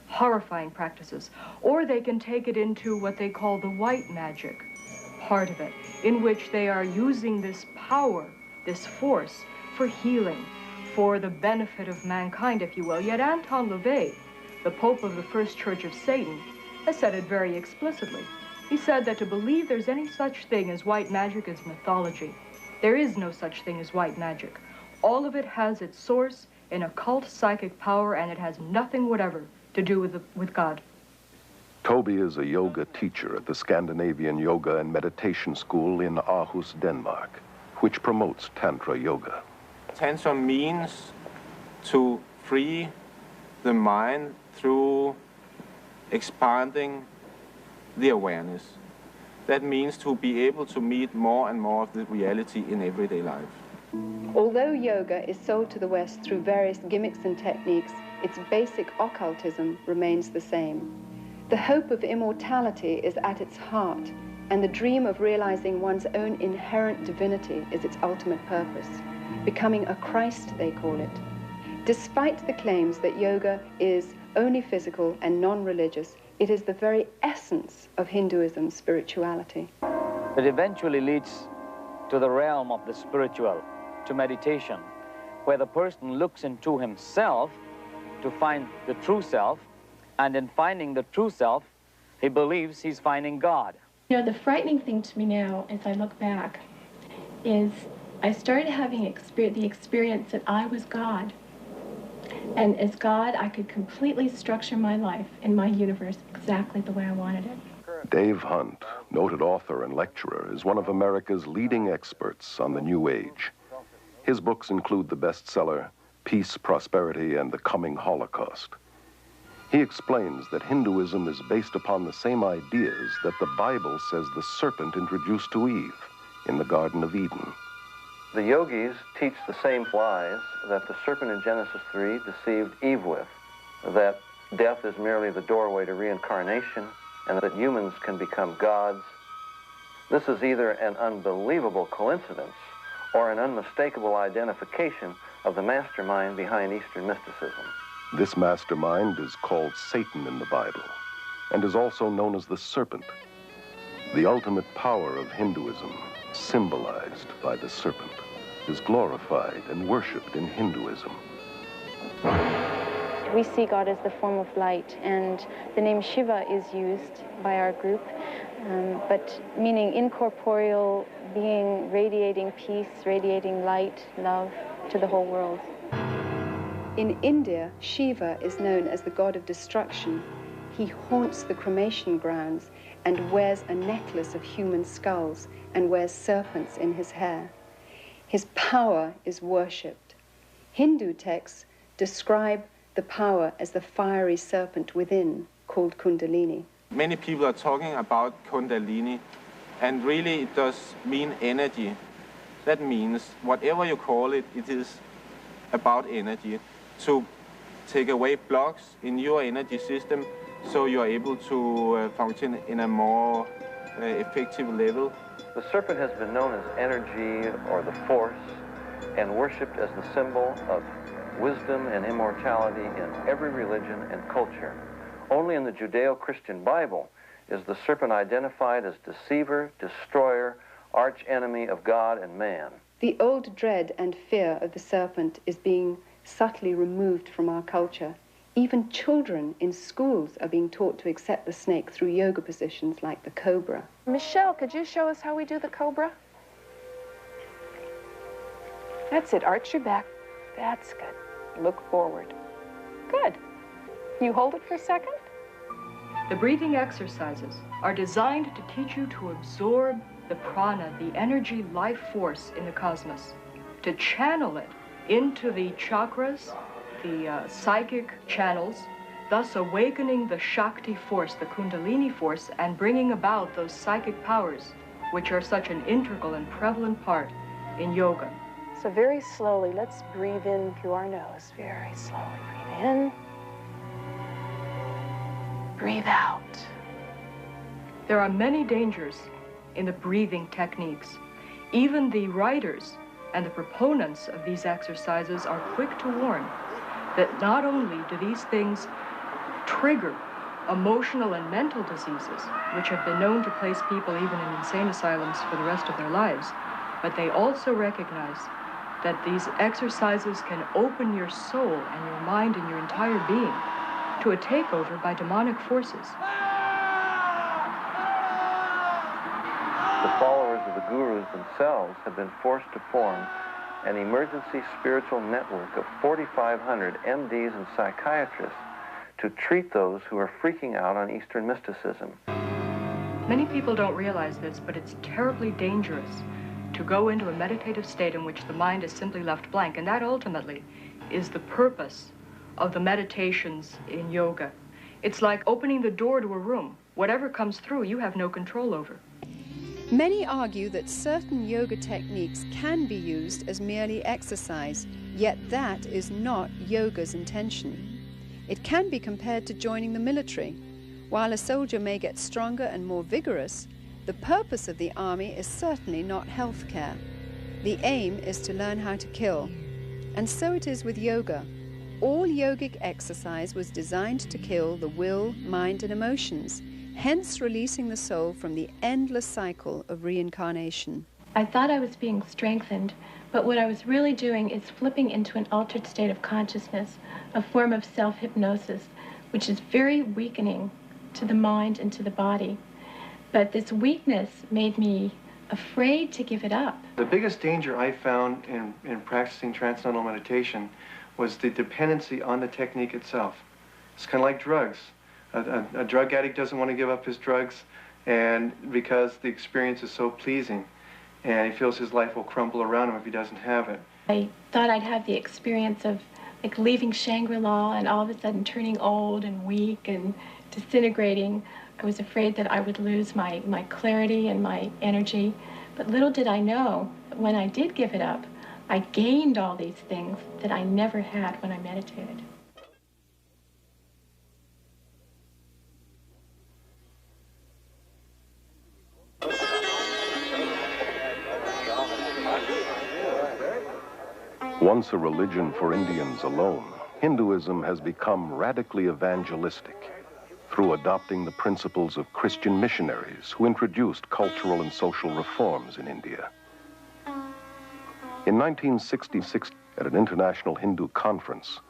horrifying practices. Or they can take it into what they call the white magic part of it, in which they are using this power, this force, for healing, for the benefit of mankind, if you will. Yet Anton LaVey, the Pope of the First Church of Satan, has said it very explicitly. He said that to believe there's any such thing as white magic is mythology. There is no such thing as white magic. All of it has its source in occult psychic power, and it has nothing whatever to do with God. Toby is a yoga teacher at the Scandinavian Yoga and Meditation School in Aarhus, Denmark, which promotes Tantra Yoga. Tantra means to free the mind through expanding the awareness. That means to be able to meet more and more of the reality in everyday life. Although yoga is sold to the West through various gimmicks and techniques, its basic occultism remains the same. The hope of immortality is at its heart, and the dream of realizing one's own inherent divinity is its ultimate purpose. Becoming a Christ, they call it. Despite the claims that yoga is only physical and non-religious, it is the very essence of Hinduism's spirituality. It eventually leads to the realm of the spiritual, to meditation, where the person looks into himself to find the true self, and in finding the true self, he believes he's finding God. You know, the frightening thing to me now, as I look back, is I started having the experience that I was God. And as God, I could completely structure my life and my universe exactly the way I wanted it. Dave Hunt, noted author and lecturer, is one of America's leading experts on the New Age. His books include the bestseller, Peace, Prosperity, and the Coming Holocaust. He explains that Hinduism is based upon the same ideas that the Bible says the serpent introduced to Eve in the Garden of Eden. The yogis teach the same lies that the serpent in Genesis 3 deceived Eve with, that death is merely the doorway to reincarnation, and that humans can become gods. This is either an unbelievable coincidence or an unmistakable identification of the mastermind behind Eastern mysticism. This mastermind is called Satan in the Bible and is also known as the serpent, the ultimate power of Hinduism, symbolized by the serpent, is glorified and worshipped in Hinduism. We see God as the form of light, and the name Shiva is used by our group, but meaning incorporeal being, radiating peace, radiating light, love to the whole world. In India, Shiva is known as the god of destruction. He haunts the cremation grounds and wears a necklace of human skulls and wears serpents in his hair. His power is worshipped. Hindu texts describe the power as the fiery serpent within, called Kundalini. Many people are talking about Kundalini, and really it does mean energy. That means whatever you call it, it is about energy. To take away blocks in your energy system so you are able to function in a more effective level. The serpent has been known as energy or the force and worshipped as the symbol of wisdom and immortality in every religion and culture. Only in the Judeo-Christian Bible is the serpent identified as deceiver, destroyer, arch-enemy of God and man. The old dread and fear of the serpent is being subtly removed from our culture. Even children in schools are being taught to accept the snake through yoga positions like the cobra. Michelle, could you show us how we do the cobra? That's it. Arch your back. That's good. Look forward. Good. You hold it for a second. The breathing exercises are designed to teach you to absorb the prana, the energy life force in the cosmos, to channel it into the chakras, the psychic channels, thus awakening the Shakti force, the Kundalini force, and bringing about those psychic powers, which are such an integral and prevalent part in yoga. So very slowly, let's breathe in through our nose. Very slowly. Breathe in. Breathe out. There are many dangers in the breathing techniques. Even the writers and the proponents of these exercises are quick to warn that not only do these things trigger emotional and mental diseases, which have been known to place people even in insane asylums for the rest of their lives, but they also recognize that these exercises can open your soul and your mind and your entire being to a takeover by demonic forces. The followers of the gurus themselves have been forced to form an emergency spiritual network of 4,500 MDs and psychiatrists to treat those who are freaking out on Eastern mysticism. Many people don't realize this, but it's terribly dangerous to go into a meditative state in which the mind is simply left blank, and that ultimately is the purpose of the meditations in yoga. It's like opening the door to a room. Whatever comes through, you have no control over. Many argue that certain yoga techniques can be used as merely exercise, yet that is not yoga's intention. It can be compared to joining the military. While a soldier may get stronger and more vigorous, the purpose of the army is certainly not health care. The aim is to learn how to kill. And so it is with yoga. All yogic exercise was designed to kill the will, mind, and emotions, hence releasing the soul from the endless cycle of reincarnation. I thought I was being strengthened, but what I was really doing is flipping into an altered state of consciousness, a form of self-hypnosis, which is very weakening to the mind and to the body. But this weakness made me afraid to give it up. The biggest danger I found in practicing transcendental meditation was the dependency on the technique itself. It's kind of like drugs. A drug addict doesn't want to give up his drugs, and because the experience is so pleasing, and he feels his life will crumble around him if he doesn't have it. I thought I'd have the experience of like leaving Shangri-La and all of a sudden turning old and weak and disintegrating. I was afraid that I would lose my clarity and my energy. But little did I know that when I did give it up, I gained all these things that I never had when I meditated. Once a religion for Indians alone, Hinduism has become radically evangelistic through adopting the principles of Christian missionaries who introduced cultural and social reforms in India. In 1966, at an international Hindu conference,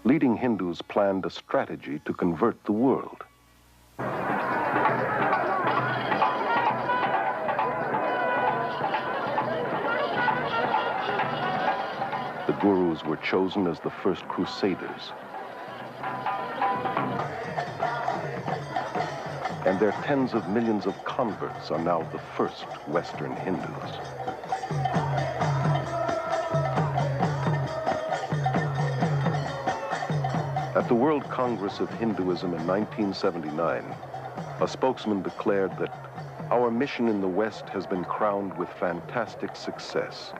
leading Hindus planned a strategy to convert the world. The gurus were chosen as the first crusaders. And their tens of millions of converts are now the first Western Hindus. At the World Congress of Hinduism in 1979, a spokesman declared that our mission in the West has been crowned with fantastic success.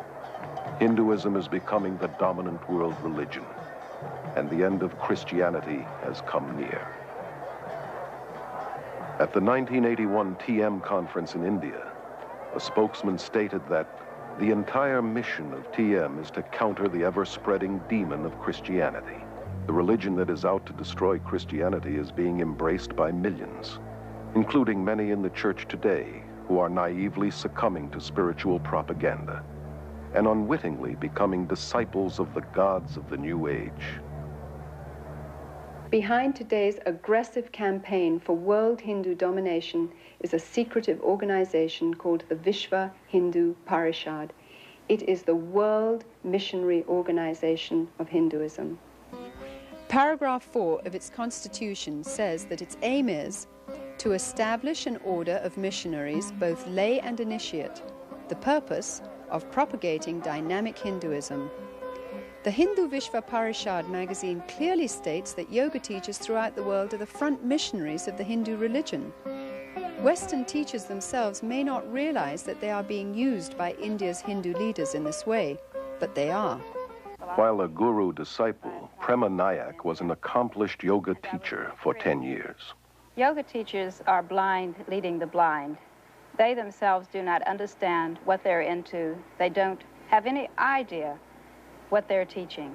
Hinduism is becoming the dominant world religion, and the end of Christianity has come near. At the 1981 TM conference in India, a spokesman stated that the entire mission of TM is to counter the ever-spreading demon of Christianity. The religion that is out to destroy Christianity is being embraced by millions, including many in the church today who are naively succumbing to spiritual propaganda and unwittingly becoming disciples of the gods of the New Age. Behind today's aggressive campaign for world Hindu domination is a secretive organization called the Vishva Hindu Parishad. It is the world missionary organization of Hinduism. Paragraph 4 of its constitution says that its aim is to establish an order of missionaries, both lay and initiate, the purpose of propagating dynamic Hinduism. The Hindu Vishva Parishad magazine clearly states that yoga teachers throughout the world are the front missionaries of the Hindu religion. Western teachers themselves may not realize that they are being used by India's Hindu leaders in this way, but they are. While a guru disciple, Prema Nayak was an accomplished yoga teacher for 10 years. Yoga teachers are blind leading the blind. They themselves do not understand what they're into. They don't have any idea what they're teaching.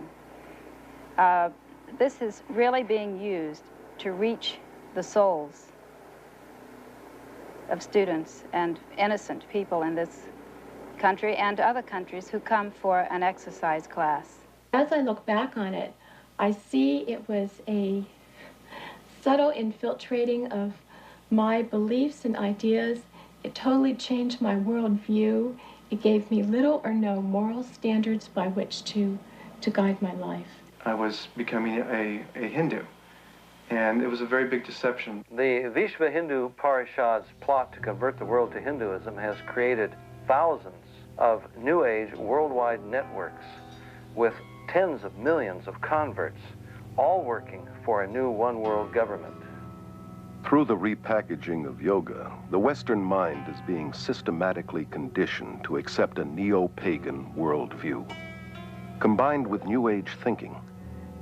This is really being used to reach the souls of students and innocent people in this country and other countries who come for an exercise class. As I look back on it, I see it was a subtle infiltrating of my beliefs and ideas. It totally changed my worldview. It gave me little or no moral standards by which to guide my life. I was becoming a Hindu, and it was a very big deception. The Vishva Hindu Parishad's plot to convert the world to Hinduism has created thousands of New Age worldwide networks with tens of millions of converts, all working for a new one-world government. Through the repackaging of yoga, the Western mind is being systematically conditioned to accept a neo-pagan worldview. Combined with New Age thinking,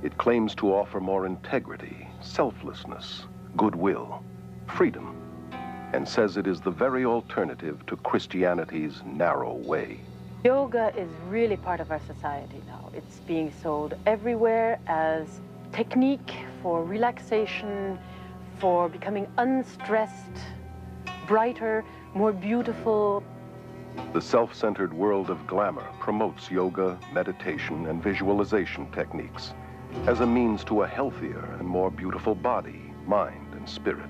it claims to offer more integrity, selflessness, goodwill, freedom, and says it is the very alternative to Christianity's narrow way. Yoga is really part of our society now. It's being sold everywhere as technique for relaxation, for becoming unstressed, brighter, more beautiful. The self-centered world of glamour promotes yoga, meditation, and visualization techniques as a means to a healthier and more beautiful body, mind, and spirit.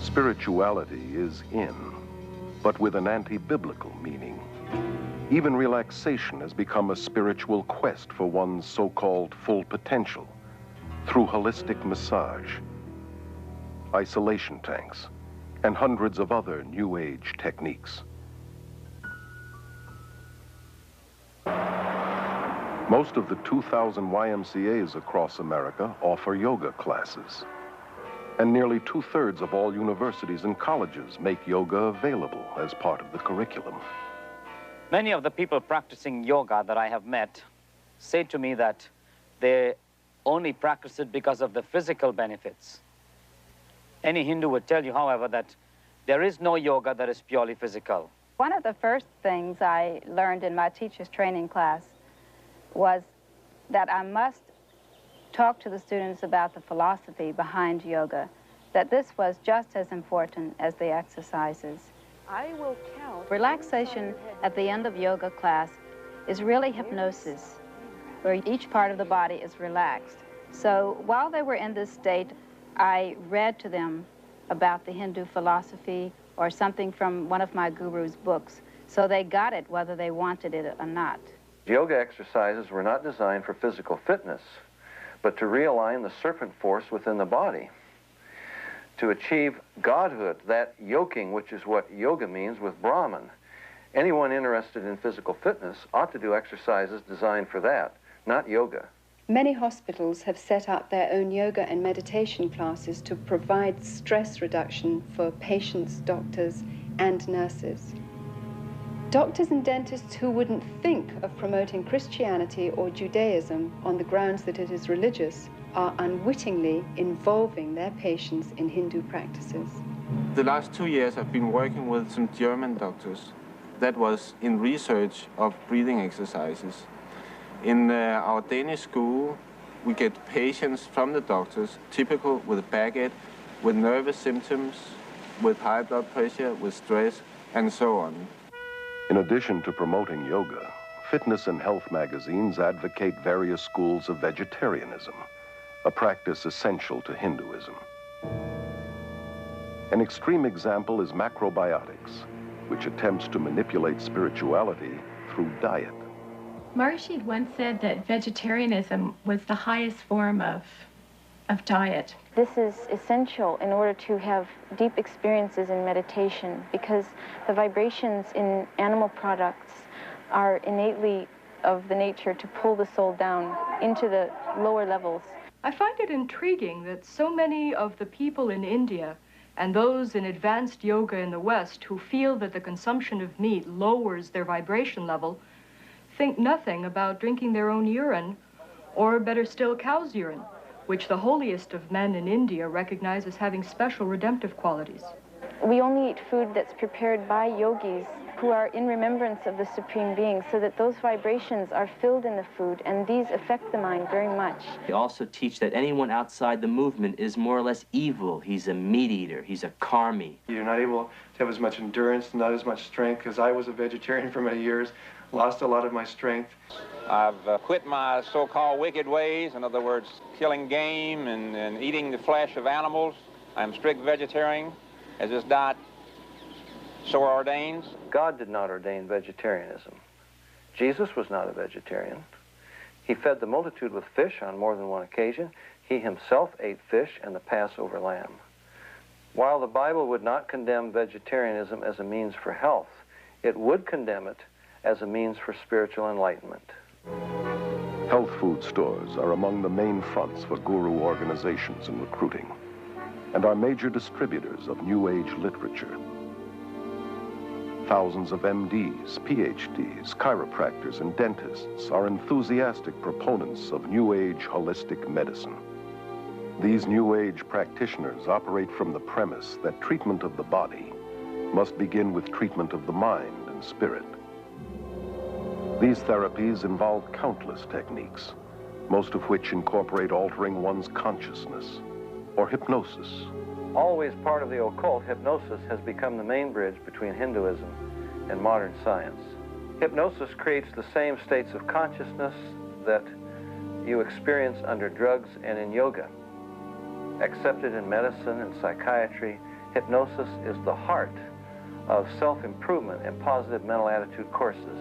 Spirituality is in, but with an anti-biblical meaning. Even relaxation has become a spiritual quest for one's so-called full potential through holistic massage, isolation tanks, and hundreds of other New Age techniques. Most of the 2,000 YMCAs across America offer yoga classes. And nearly 2/3 of all universities and colleges make yoga available as part of the curriculum. Many of the people practicing yoga that I have met say to me that they only practice it because of the physical benefits. Any Hindu would tell you, however, that there is no yoga that is purely physical. One of the first things I learned in my teacher's training class was that I must talk to the students about the philosophy behind yoga, that this was just as important as the exercises. I will count. Relaxation at the end of yoga class is really hypnosis. where each part of the body is relaxed. So while they were in this state, I read to them about the Hindu philosophy or something from one of my guru's books, so they got it whether they wanted it or not. Yoga exercises were not designed for physical fitness, but to realign the serpent force within the body, to achieve godhood, that yoking, which is what yoga means, with Brahman. Anyone interested in physical fitness ought to do exercises designed for that, not yoga. Many hospitals have set up their own yoga and meditation classes to provide stress reduction for patients, doctors, and nurses. Doctors and dentists who wouldn't think of promoting Christianity or Judaism on the grounds that it is religious are unwittingly involving their patients in Hindu practices. The last 2 years I've been working with some German doctors. That was in research of breathing exercises. In our Danish school, we get patients from the doctors, typical with backache, with nervous symptoms, with high blood pressure, with stress, and so on. In addition to promoting yoga, fitness and health magazines advocate various schools of vegetarianism, a practice essential to Hinduism. An extreme example is macrobiotics, which attempts to manipulate spirituality through diet. Maharishi once said that vegetarianism was the highest form of diet. This is essential in order to have deep experiences in meditation, because the vibrations in animal products are innately of the nature to pull the soul down into the lower levels. I find it intriguing that so many of the people in India and those in advanced yoga in the West who feel that the consumption of meat lowers their vibration level think nothing about drinking their own urine, or better still, cow's urine, which the holiest of men in India recognize as having special redemptive qualities. We only eat food that's prepared by yogis who are in remembrance of the Supreme Being, so that those vibrations are filled in the food, and these affect the mind very much. They also teach that anyone outside the movement is more or less evil. He's a meat eater, he's a karmi. You're not able to have as much endurance, not as much strength, because I was a vegetarian for many years, lost a lot of my strength. I've quit my so-called wicked ways, in other words, killing game and eating the flesh of animals. I'm strict vegetarian, as this diet so ordains. God did not ordain vegetarianism. Jesus was not a vegetarian. He fed the multitude with fish on more than one occasion. He himself ate fish and the Passover lamb. While the Bible would not condemn vegetarianism as a means for health, it would condemn it as a means for spiritual enlightenment. Health food stores are among the main fronts for guru organizations in recruiting, and are major distributors of New Age literature. Thousands of MDs, PhDs, chiropractors, and dentists are enthusiastic proponents of New Age holistic medicine. These New Age practitioners operate from the premise that treatment of the body must begin with treatment of the mind and spirit. These therapies involve countless techniques, most of which incorporate altering one's consciousness, or hypnosis. Always part of the occult, hypnosis has become the main bridge between Hinduism and modern science. Hypnosis creates the same states of consciousness that you experience under drugs and in yoga. Accepted in medicine and psychiatry, hypnosis is the heart of self-improvement and positive mental attitude courses.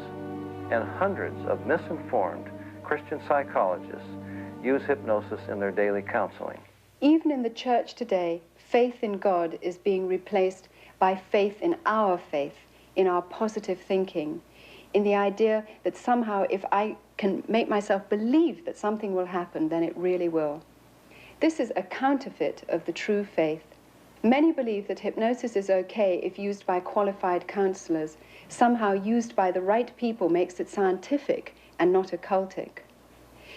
And hundreds of misinformed Christian psychologists use hypnosis in their daily counseling. Even in the church today, faith in God is being replaced by faith in our faith, in our positive thinking, in the idea that somehow if I can make myself believe that something will happen, then it really will. This is a counterfeit of the true faith. Many believe that hypnosis is okay if used by qualified counselors. Somehow used by the right people makes it scientific and not occultic.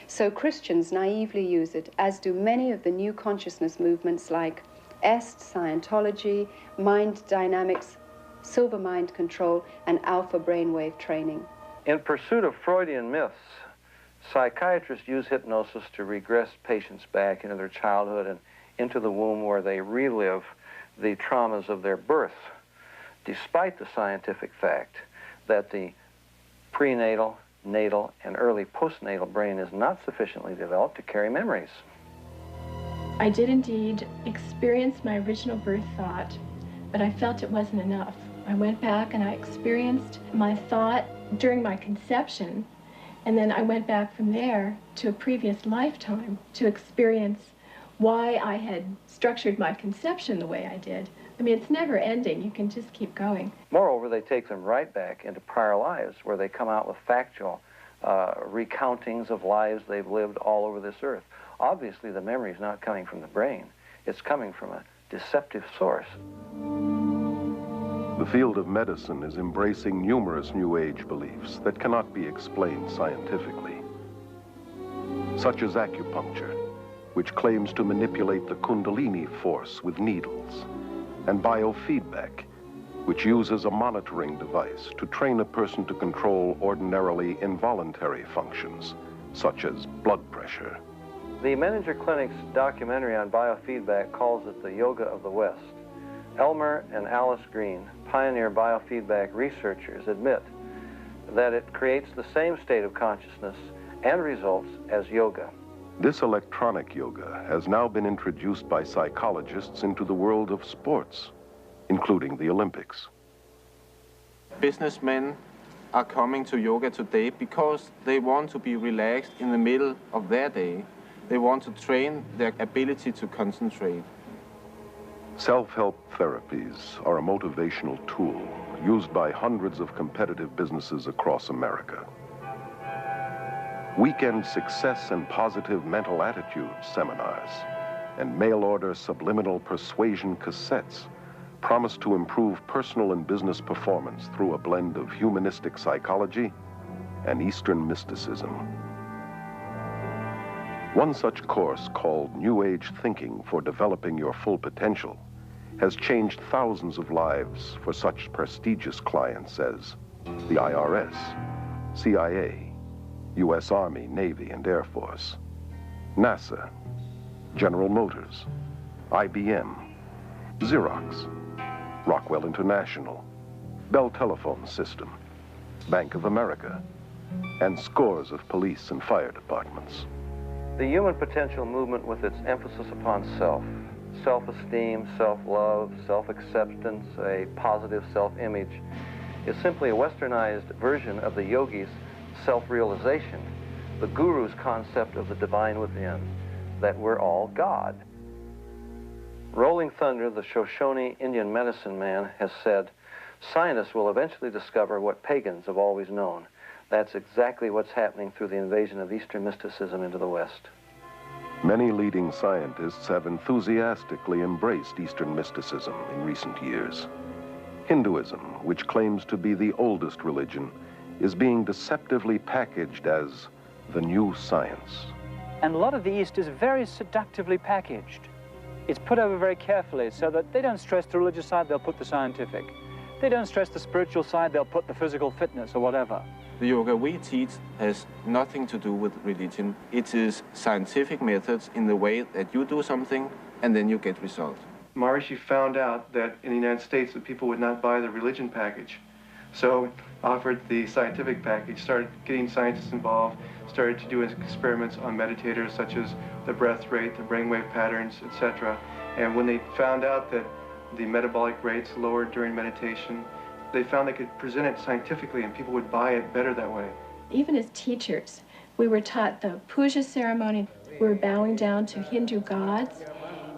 So Christians naively use it, as do many of the new consciousness movements like EST, Scientology, mind dynamics, silver mind control, and alpha brainwave training. In pursuit of Freudian myths, psychiatrists use hypnosis to regress patients back into their childhood and into the womb, where they relive the traumas of their birth, despite the scientific fact that the prenatal natal and early postnatal brain is not sufficiently developed to carry memories. I did indeed experience my original birth thought, but I felt it wasn't enough. I went back and I experienced my thought during my conception, and then I went back from there to a previous lifetime to experience why I had structured my conception the way I did. I mean, it's never ending. You can just keep going. Moreover, they take them right back into prior lives where they come out with factual recountings of lives they've lived all over this earth. Obviously, the memory is not coming from the brain. It's coming from a deceptive source. The field of medicine is embracing numerous New Age beliefs that cannot be explained scientifically, such as acupuncture, which claims to manipulate the Kundalini force with needles, and biofeedback, which uses a monitoring device to train a person to control ordinarily involuntary functions, such as blood pressure. The Menninger Clinic's documentary on biofeedback calls it the yoga of the West. Elmer and Alice Green, pioneer biofeedback researchers, admit that it creates the same state of consciousness and results as yoga. This electronic yoga has now been introduced by psychologists into the world of sports, including the Olympics. Businessmen are coming to yoga today because they want to be relaxed in the middle of their day. They want to train their ability to concentrate. Self-help therapies are a motivational tool used by hundreds of competitive businesses across America. Weekend success and positive mental attitude seminars and mail-order subliminal persuasion cassettes promise to improve personal and business performance through a blend of humanistic psychology and Eastern mysticism. One such course, called New Age Thinking for Developing Your Full Potential, has changed thousands of lives for such prestigious clients as the IRS, CIA, U.S. Army, Navy, and Air Force, NASA, General Motors, IBM, Xerox, Rockwell International, Bell Telephone System, Bank of America, and scores of police and fire departments. The human potential movement, with its emphasis upon self, self-esteem, self-love, self-acceptance, a positive self-image, is simply a westernized version of the yogi's self-realization, the guru's concept of the divine within, that we're all God. Rolling Thunder, the Shoshone Indian medicine man, has said, scientists will eventually discover what pagans have always known. That's exactly what's happening through the invasion of Eastern mysticism into the West. Many leading scientists have enthusiastically embraced Eastern mysticism in recent years. Hinduism, which claims to be the oldest religion, is being deceptively packaged as the new science. And a lot of the East is very seductively packaged. It's put over very carefully so that they don't stress the religious side, they'll put the scientific. They don't stress the spiritual side, they'll put the physical fitness or whatever. The yoga we teach has nothing to do with religion. It is scientific methods in the way that you do something and then you get results. Maharishi found out that in the United States that people would not buy the religion package. So offered the scientific package, started getting scientists involved, started to do experiments on meditators such as the breath rate, the brainwave patterns, etc. And when they found out that the metabolic rates lowered during meditation, they found they could present it scientifically and people would buy it better that way. Even as teachers, we were taught the puja ceremony. We were bowing down to Hindu gods,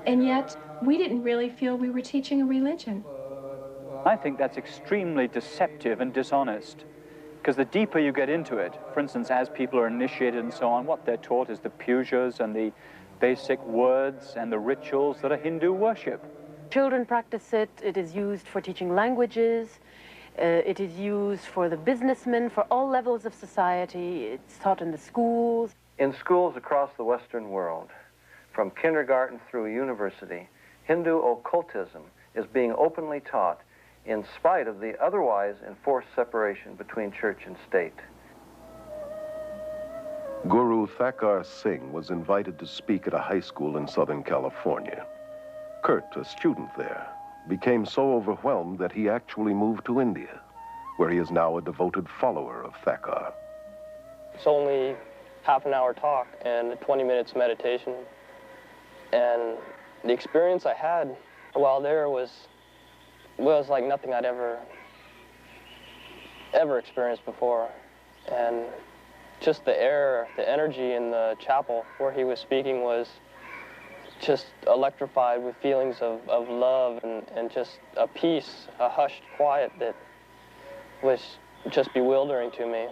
and yet we didn't really feel we were teaching a religion. I think that's extremely deceptive and dishonest, because the deeper you get into it, for instance, as people are initiated and so on, what they're taught is the pujas and the basic words and the rituals that are Hindu worship. Children practice it. It is used for teaching languages. It is used for the businessmen, for all levels of society. It's taught in the schools. In schools across the Western world, from kindergarten through university, Hindu occultism is being openly taught in spite of the otherwise enforced separation between church and state. Guru Thakar Singh was invited to speak at a high school in Southern California. Kurt, a student there, became so overwhelmed that he actually moved to India, where he is now a devoted follower of Thakar. It's only half an hour talk and 20 minutes meditation. And the experience I had while there was like nothing I'd ever experienced before. And just the air, the energy in the chapel where he was speaking was just electrified with feelings of love and just a peace, a hushed quiet that was just bewildering to me.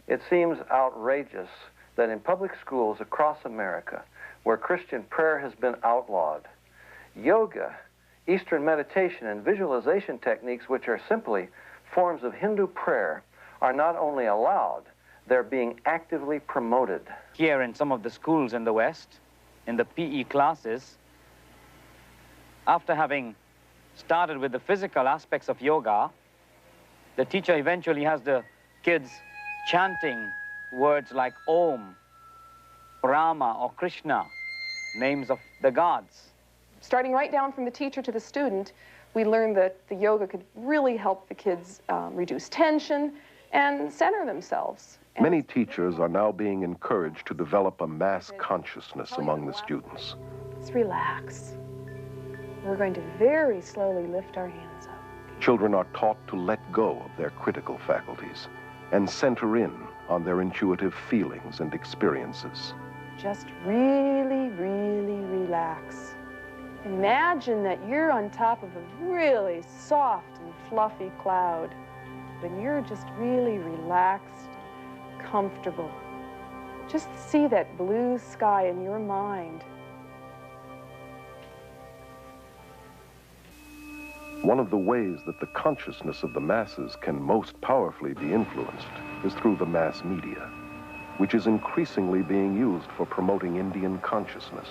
It seems outrageous that in public schools across America, where Christian prayer has been outlawed, yoga, Eastern meditation, and visualization techniques, which are simply forms of Hindu prayer, are not only allowed, they're being actively promoted. Here in some of the schools in the West, in the PE classes, after having started with the physical aspects of yoga, the teacher eventually has the kids chanting words like Om, Rama, or Krishna, names of the gods. Starting right down from the teacher to the student, we learned that the yoga could really help the kids reduce tension and center themselves. Many teachers are now being encouraged to develop a mass consciousness among the students. Let's relax. We're going to very slowly lift our hands up. Children are taught to let go of their critical faculties and center in on their intuitive feelings and experiences. Just really, really relax. Imagine that you're on top of a really soft and fluffy cloud, and you're just really relaxed, comfortable. Just see that blue sky in your mind. One of the ways that the consciousness of the masses can most powerfully be influenced is through the mass media, which is increasingly being used for promoting Indian consciousness.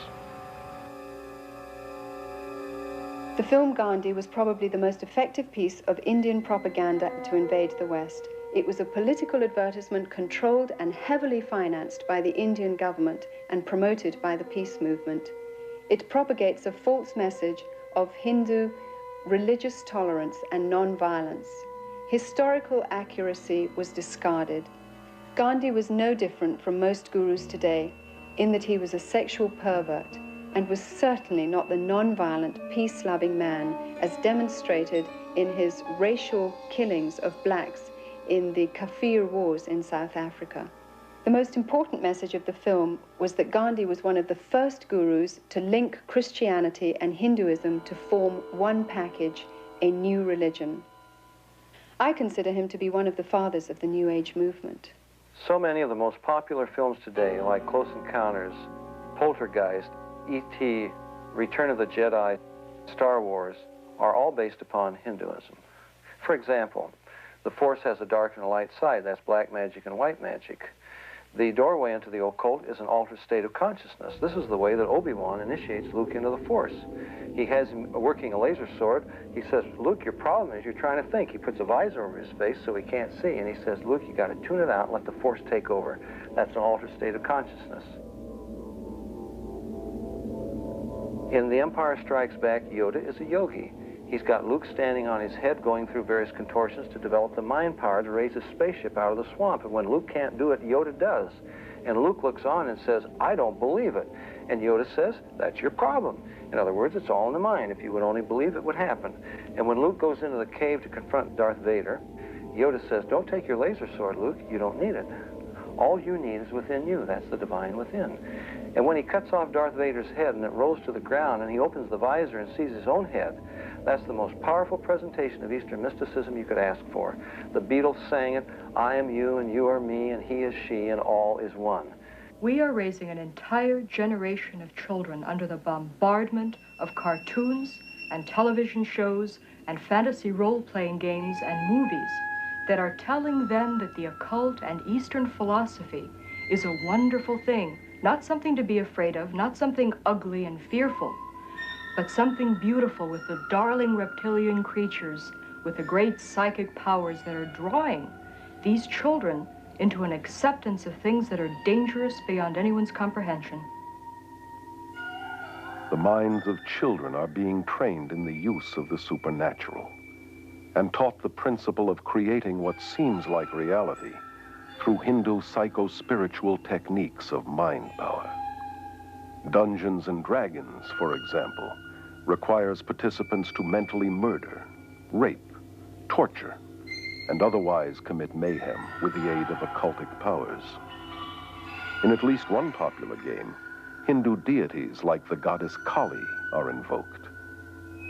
The film Gandhi was probably the most effective piece of Indian propaganda to invade the West. It was a political advertisement controlled and heavily financed by the Indian government and promoted by the peace movement. It propagates a false message of Hindu religious tolerance and non-violence. Historical accuracy was discarded. Gandhi was no different from most gurus today in that he was a sexual pervert and was certainly not the non-violent, peace-loving man as demonstrated in his racial killings of blacks in the Kafir Wars in South Africa. The most important message of the film was that Gandhi was one of the first gurus to link Christianity and Hinduism to form one package, a new religion. I consider him to be one of the fathers of the New Age movement. So many of the most popular films today, like Close Encounters, Poltergeist, E.T., Return of the Jedi, Star Wars, are all based upon Hinduism. For example, the Force has a dark and a light side. That's black magic and white magic. The doorway into the occult is an altered state of consciousness. This is the way that Obi-Wan initiates Luke into the Force. He has him working a laser sword. He says, Luke, your problem is you're trying to think. He puts a visor over his face so he can't see, and he says, Luke, you got to tune it out and let the Force take over. That's an altered state of consciousness. In The Empire Strikes Back, Yoda is a yogi. He's got Luke standing on his head going through various contortions to develop the mind power to raise his spaceship out of the swamp. And when Luke can't do it, Yoda does. And Luke looks on and says, I don't believe it. And Yoda says, that's your problem. In other words, it's all in the mind. If you would only believe, it would happen. And when Luke goes into the cave to confront Darth Vader, Yoda says, don't take your laser sword, Luke. You don't need it. All you need is within you. That's the divine within. And when he cuts off Darth Vader's head and it rolls to the ground and he opens the visor and sees his own head, that's the most powerful presentation of Eastern mysticism you could ask for. The Beatles sang it, I am you and you are me and he is she and all is one. We are raising an entire generation of children under the bombardment of cartoons and television shows and fantasy role-playing games and movies that are telling them that the occult and Eastern philosophy is a wonderful thing, not something to be afraid of, not something ugly and fearful, but something beautiful with the darling reptilian creatures with the great psychic powers that are drawing these children into an acceptance of things that are dangerous beyond anyone's comprehension. The minds of children are being trained in the use of the supernatural and taught the principle of creating what seems like reality through Hindu psycho-spiritual techniques of mind power. Dungeons and Dragons, for example, requires participants to mentally murder, rape, torture, and otherwise commit mayhem with the aid of occultic powers. In at least one popular game, Hindu deities like the goddess Kali are invoked.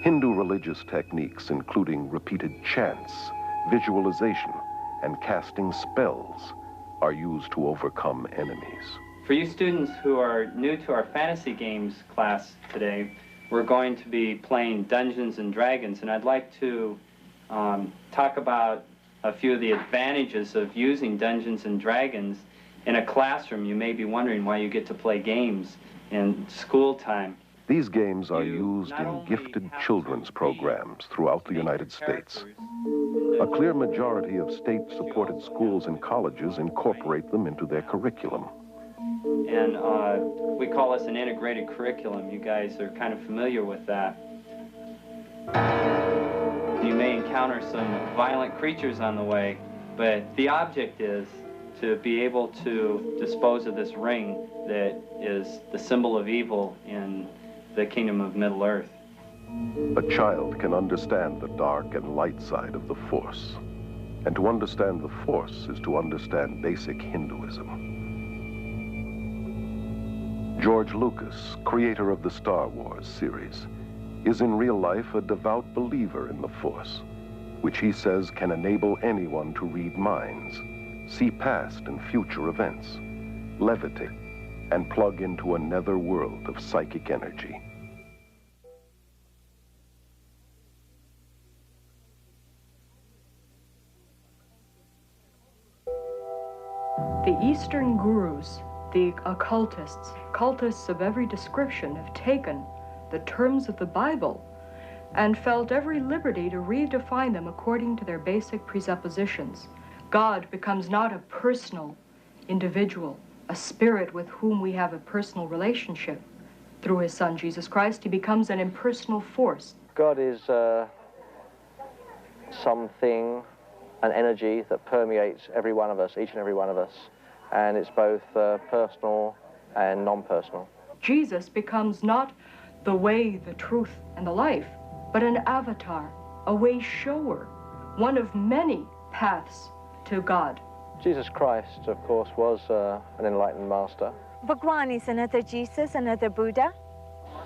Hindu religious techniques, including repeated chants, visualization, and casting spells, are used to overcome enemies. For you students who are new to our fantasy games class today, we're going to be playing Dungeons and Dragons, and I'd like to talk about a few of the advantages of using Dungeons and Dragons in a classroom. You may be wondering why you get to play games in school time. These games are used in gifted children's programs throughout the United States. A clear majority of state-supported schools and colleges incorporate them into their curriculum. And we call this an integrated curriculum. You guys are kind of familiar with that. You may encounter some violent creatures on the way, but the object is to be able to dispose of this ring that is the symbol of evil in the kingdom of Middle Earth. A child can understand the dark and light side of the Force. And to understand the Force is to understand basic Hinduism. George Lucas, creator of the Star Wars series, is in real life a devout believer in the Force, which he says can enable anyone to read minds, see past and future events, levitate, and plug into a nether world of psychic energy. The Eastern gurus, the cultists of every description, have taken the terms of the Bible and felt every liberty to redefine them according to their basic presuppositions. God becomes not a personal individual, a spirit with whom we have a personal relationship. Through his Son, Jesus Christ, he becomes an impersonal force. God is something, an energy that permeates every one of us, each and every one of us. And it's both personal and non-personal. Jesus becomes not the way, the truth, and the life, but an avatar, a way shower, one of many paths to God. Jesus Christ, of course, was an enlightened master. Bhagwan is another Jesus, another Buddha.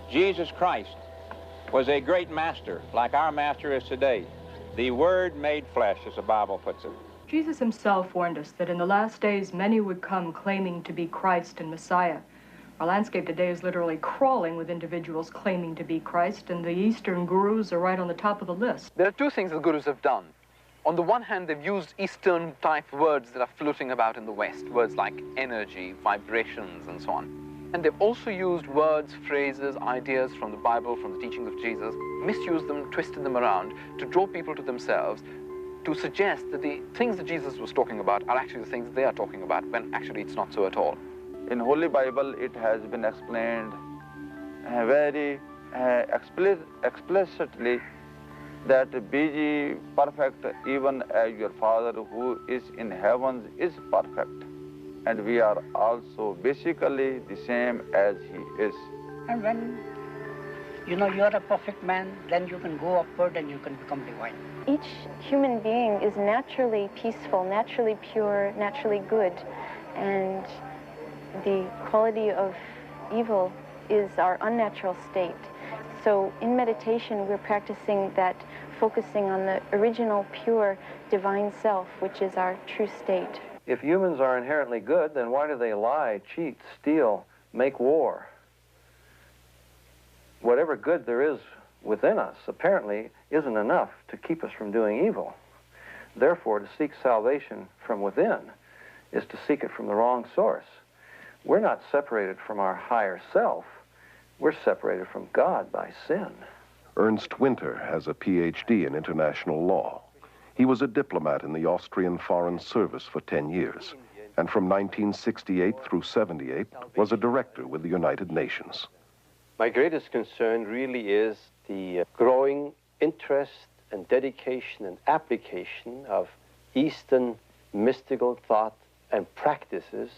Jesus Christ was a great master, like our master is today. The Word made flesh, as the Bible puts it. Jesus himself warned us that in the last days many would come claiming to be Christ and Messiah. Our landscape today is literally crawling with individuals claiming to be Christ, and the Eastern gurus are right on the top of the list. There are two things the gurus have done. On the one hand, they've used Eastern-type words that are floating about in the West, words like energy, vibrations, and so on. And they've also used words, phrases, ideas from the Bible, from the teachings of Jesus, misused them, twisted them around to draw people to themselves, to suggest that the things that Jesus was talking about are actually the things they are talking about, when actually it's not so at all. In Holy Bible, it has been explained very explicitly that be ye perfect even as your Father who is in heavens is perfect. And we are also basically the same as he is. And when you know you're a perfect man, then you can go upward and you can become divine. Each human being is naturally peaceful, naturally pure, naturally good, and the quality of evil is our unnatural state. So in meditation, we're practicing that, focusing on the original, pure, divine self, which is our true state. If humans are inherently good, then why do they lie, cheat, steal, make war? Whatever good there is within us apparently isn't enough to keep us from doing evil. Therefore, to seek salvation from within is to seek it from the wrong source. We're not separated from our higher self. We're separated from God by sin. Ernst Winter has a PhD in international law. He was a diplomat in the Austrian Foreign Service for 10 years, and from 1968 through 78 was a director with the United Nations. My greatest concern really is the growing interest and dedication and application of Eastern mystical thought and practices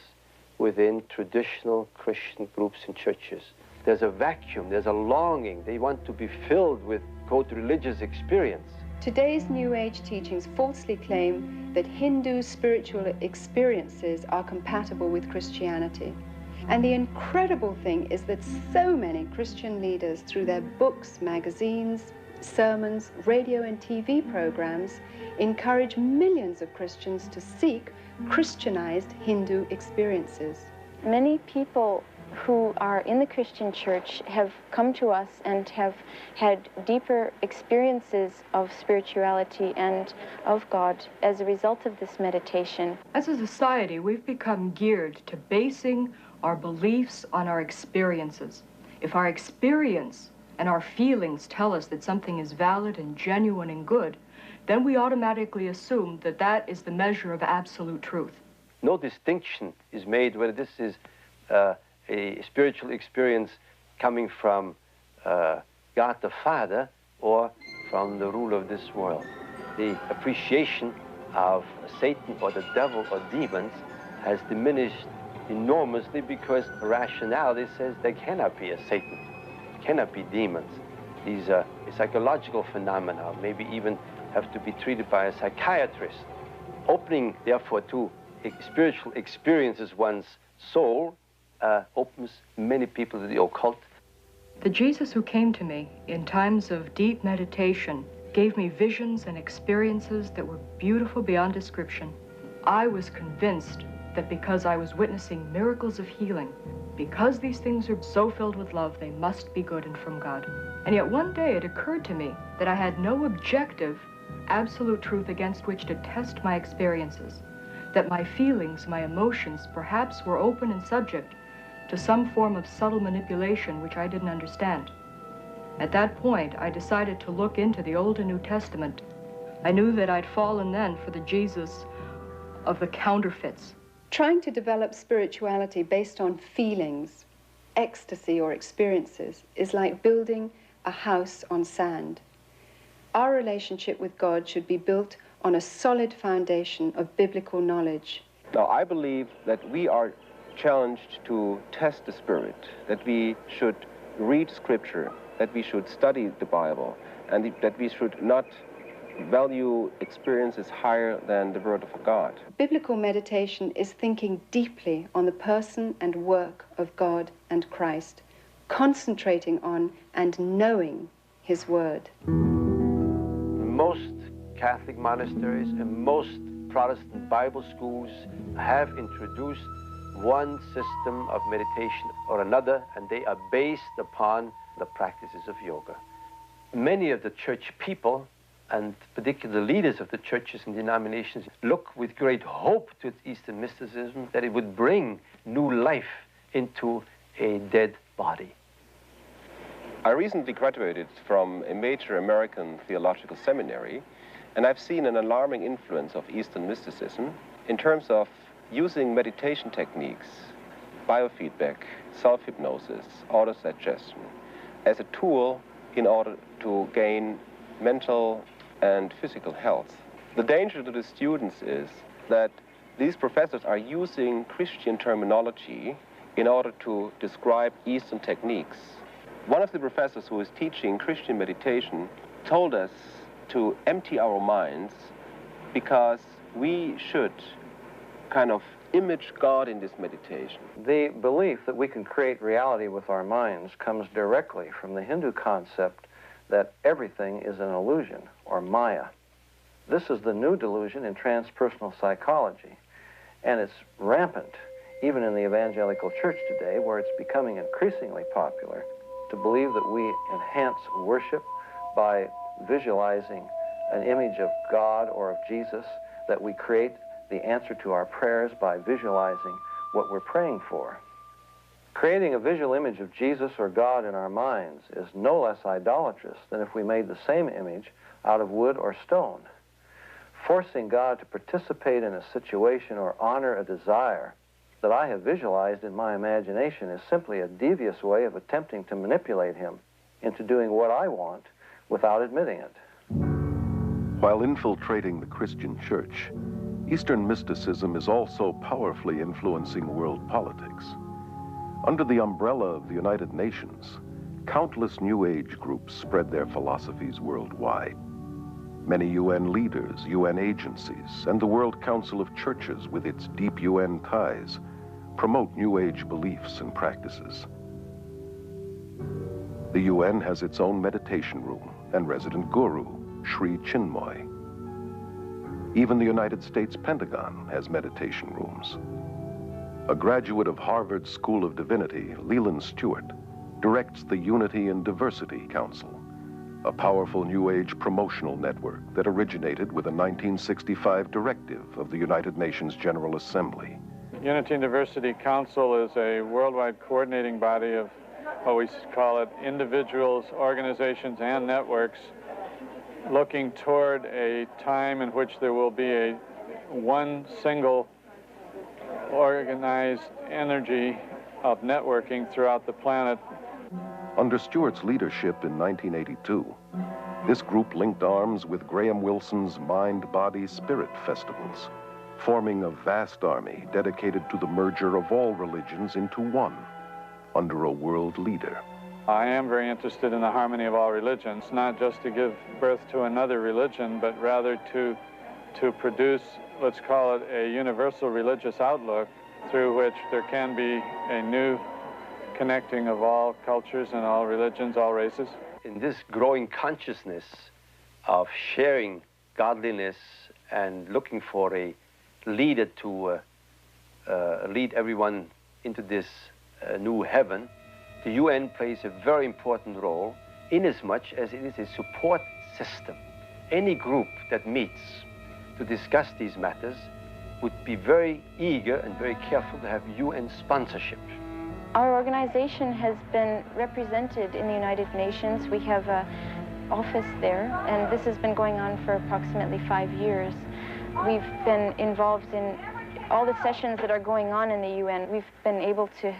within traditional Christian groups and churches. There's a vacuum, there's a longing. They want to be filled with, quote, religious experience. Today's New Age teachings falsely claim that Hindu spiritual experiences are compatible with Christianity. And the incredible thing is that so many Christian leaders, through their books, magazines, sermons, radio and TV programs, encourage millions of Christians to seek Christianized Hindu experiences. Many people who are in the Christian church have come to us and have had deeper experiences of spirituality and of God as a result of this meditation. As a society, we've become geared to basing our beliefs on our experiences. If our experience and our feelings tell us that something is valid and genuine and good, then we automatically assume that that is the measure of absolute truth. No distinction is made whether this is a spiritual experience coming from God the Father or from the ruler of this world. The appreciation of Satan or the devil or demons has diminished enormously because rationality says there cannot be a Satan, cannot be demons. These are psychological phenomena, maybe even have to be treated by a psychiatrist. Opening, therefore, to spiritual experiences one's soul opens many people to the occult. The Jesus who came to me in times of deep meditation gave me visions and experiences that were beautiful beyond description. I was convinced that because I was witnessing miracles of healing, because these things are so filled with love, they must be good and from God. And yet one day it occurred to me that I had no objective, absolute truth against which to test my experiences, that my feelings, my emotions, perhaps were open and subject to some form of subtle manipulation which I didn't understand. At that point, I decided to look into the Old and New Testament. I knew that I'd fallen then for the Jesus of the counterfeits. Trying to develop spirituality based on feelings, ecstasy, or experiences is like building a house on sand. Our relationship with God should be built on a solid foundation of biblical knowledge. Now, I believe that we are challenged to test the Spirit, that we should read Scripture, that we should study the Bible, and that we should not value experiences higher than the Word of God. Biblical meditation is thinking deeply on the person and work of God and Christ, concentrating on and knowing His Word. Most Catholic monasteries and most Protestant Bible schools have introduced one system of meditation or another, and they are based upon the practices of yoga. Many of the church people, and particularly the leaders of the churches and denominations, look with great hope to Eastern mysticism that it would bring new life into a dead body. I recently graduated from a major American theological seminary, and I've seen an alarming influence of Eastern mysticism in terms of using meditation techniques, biofeedback, self-hypnosis, autosuggestion as a tool in order to gain mental and physical health. The danger to the students is that these professors are using Christian terminology in order to describe Eastern techniques. One of the professors who is teaching Christian meditation told us to empty our minds because we should kind of image God in this meditation. The belief that we can create reality with our minds comes directly from the Hindu concept that everything is an illusion, or Maya. This is the new delusion in transpersonal psychology, and it's rampant even in the evangelical church today, where it's becoming increasingly popular to believe that we enhance worship by visualizing an image of God or of Jesus, that we create the answer to our prayers by visualizing what we're praying for. Creating a visual image of Jesus or God in our minds is no less idolatrous than if we made the same image out of wood or stone. Forcing God to participate in a situation or honor a desire that I have visualized in my imagination is simply a devious way of attempting to manipulate Him into doing what I want without admitting it. While infiltrating the Christian church, Eastern mysticism is also powerfully influencing world politics. Under the umbrella of the United Nations, countless New Age groups spread their philosophies worldwide. Many UN leaders, UN agencies, and the World Council of Churches with its deep UN ties promote New Age beliefs and practices. The UN has its own meditation room and resident guru, Sri Chinmoy. Even the United States Pentagon has meditation rooms. A graduate of Harvard School of Divinity, Leland Stewart, directs the Unity and Diversity Council, a powerful New Age promotional network that originated with a 1965 directive of the United Nations General Assembly. Unity and Diversity Council is a worldwide coordinating body of what we call it individuals, organizations, and networks looking toward a time in which there will be one single organized energy of networking throughout the planet. Under Stewart's leadership in 1982, this group linked arms with Graham Wilson's Mind, Body, Spirit festivals, forming a vast army dedicated to the merger of all religions into one, under a world leader. I am very interested in the harmony of all religions, not just to give birth to another religion, but rather to produce, let's call it, a universal religious outlook through which there can be a new connecting of all cultures and all religions, all races. In this growing consciousness of sharing godliness and looking for a leader to lead everyone into this new heaven, the UN plays a very important role inasmuch as it is a support system. Any group that meets to discuss these matters would be very eager and very careful to have UN sponsorship. Our organization has been represented in the United Nations. We have an office there, and this has been going on for approximately 5 years. We've been involved in all the sessions that are going on in the UN. We've been able to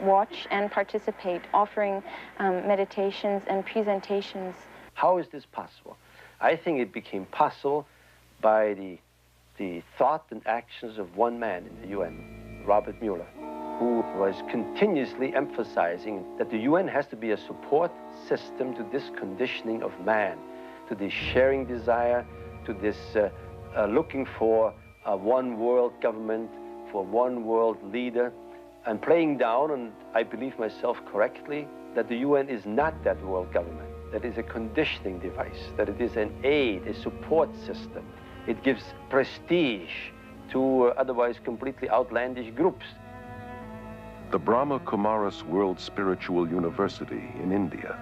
watch and participate, offering meditations and presentations. How is this possible? I think it became possible by the thought and actions of one man in the UN, Robert Mueller, who was continuously emphasizing that the UN has to be a support system to this conditioning of man, to this sharing desire, to this looking for a one world government, for one world leader, and playing down, and I believe myself correctly, that the UN is not that world government, that it is a conditioning device, that it is an aid, a support system. It gives prestige to otherwise completely outlandish groups. The Brahma Kumaris World Spiritual University in India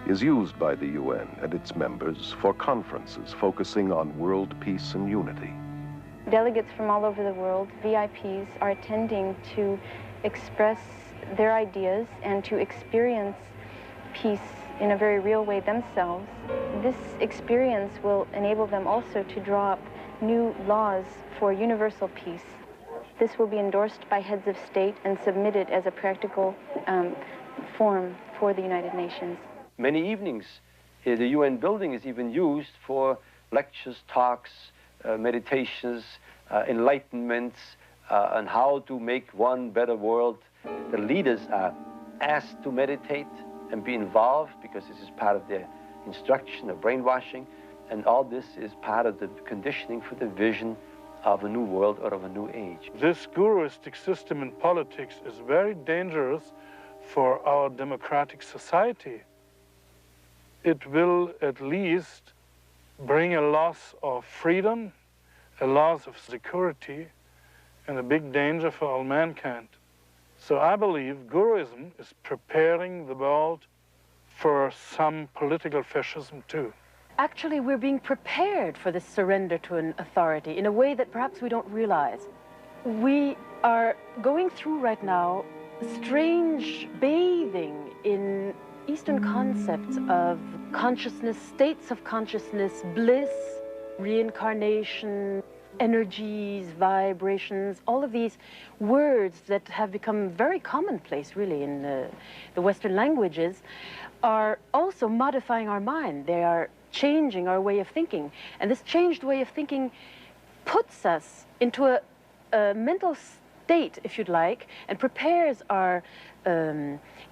is used by the UN and its members for conferences focusing on world peace and unity. Delegates from all over the world, VIPs, are attending to express their ideas and to experience peace in a very real way themselves. This experience will enable them also to draw up new laws for universal peace. This will be endorsed by heads of state and submitted as a practical form for the United Nations. Many evenings, the UN building is even used for lectures, talks, meditations, enlightenments, on how to make one better world. The leaders are asked to meditate and be involved because this is part of their instruction of brainwashing, and all this is part of the conditioning for the vision of a new world or of a new age. This guruistic system in politics is very dangerous for our democratic society. It will at least bring a loss of freedom, a loss of security, and a big danger for all mankind. So I believe Guruism is preparing the world for some political fascism too. Actually, we're being prepared for this surrender to an authority in a way that perhaps we don't realize. We are going through right now strange bathing in Eastern concepts of consciousness, states of consciousness, bliss, reincarnation, energies, vibrations, all of these words that have become very commonplace, really, in the Western languages, are also modifying our mind. They are changing our way of thinking. And this changed way of thinking puts us into a mental state, if you'd like, and prepares our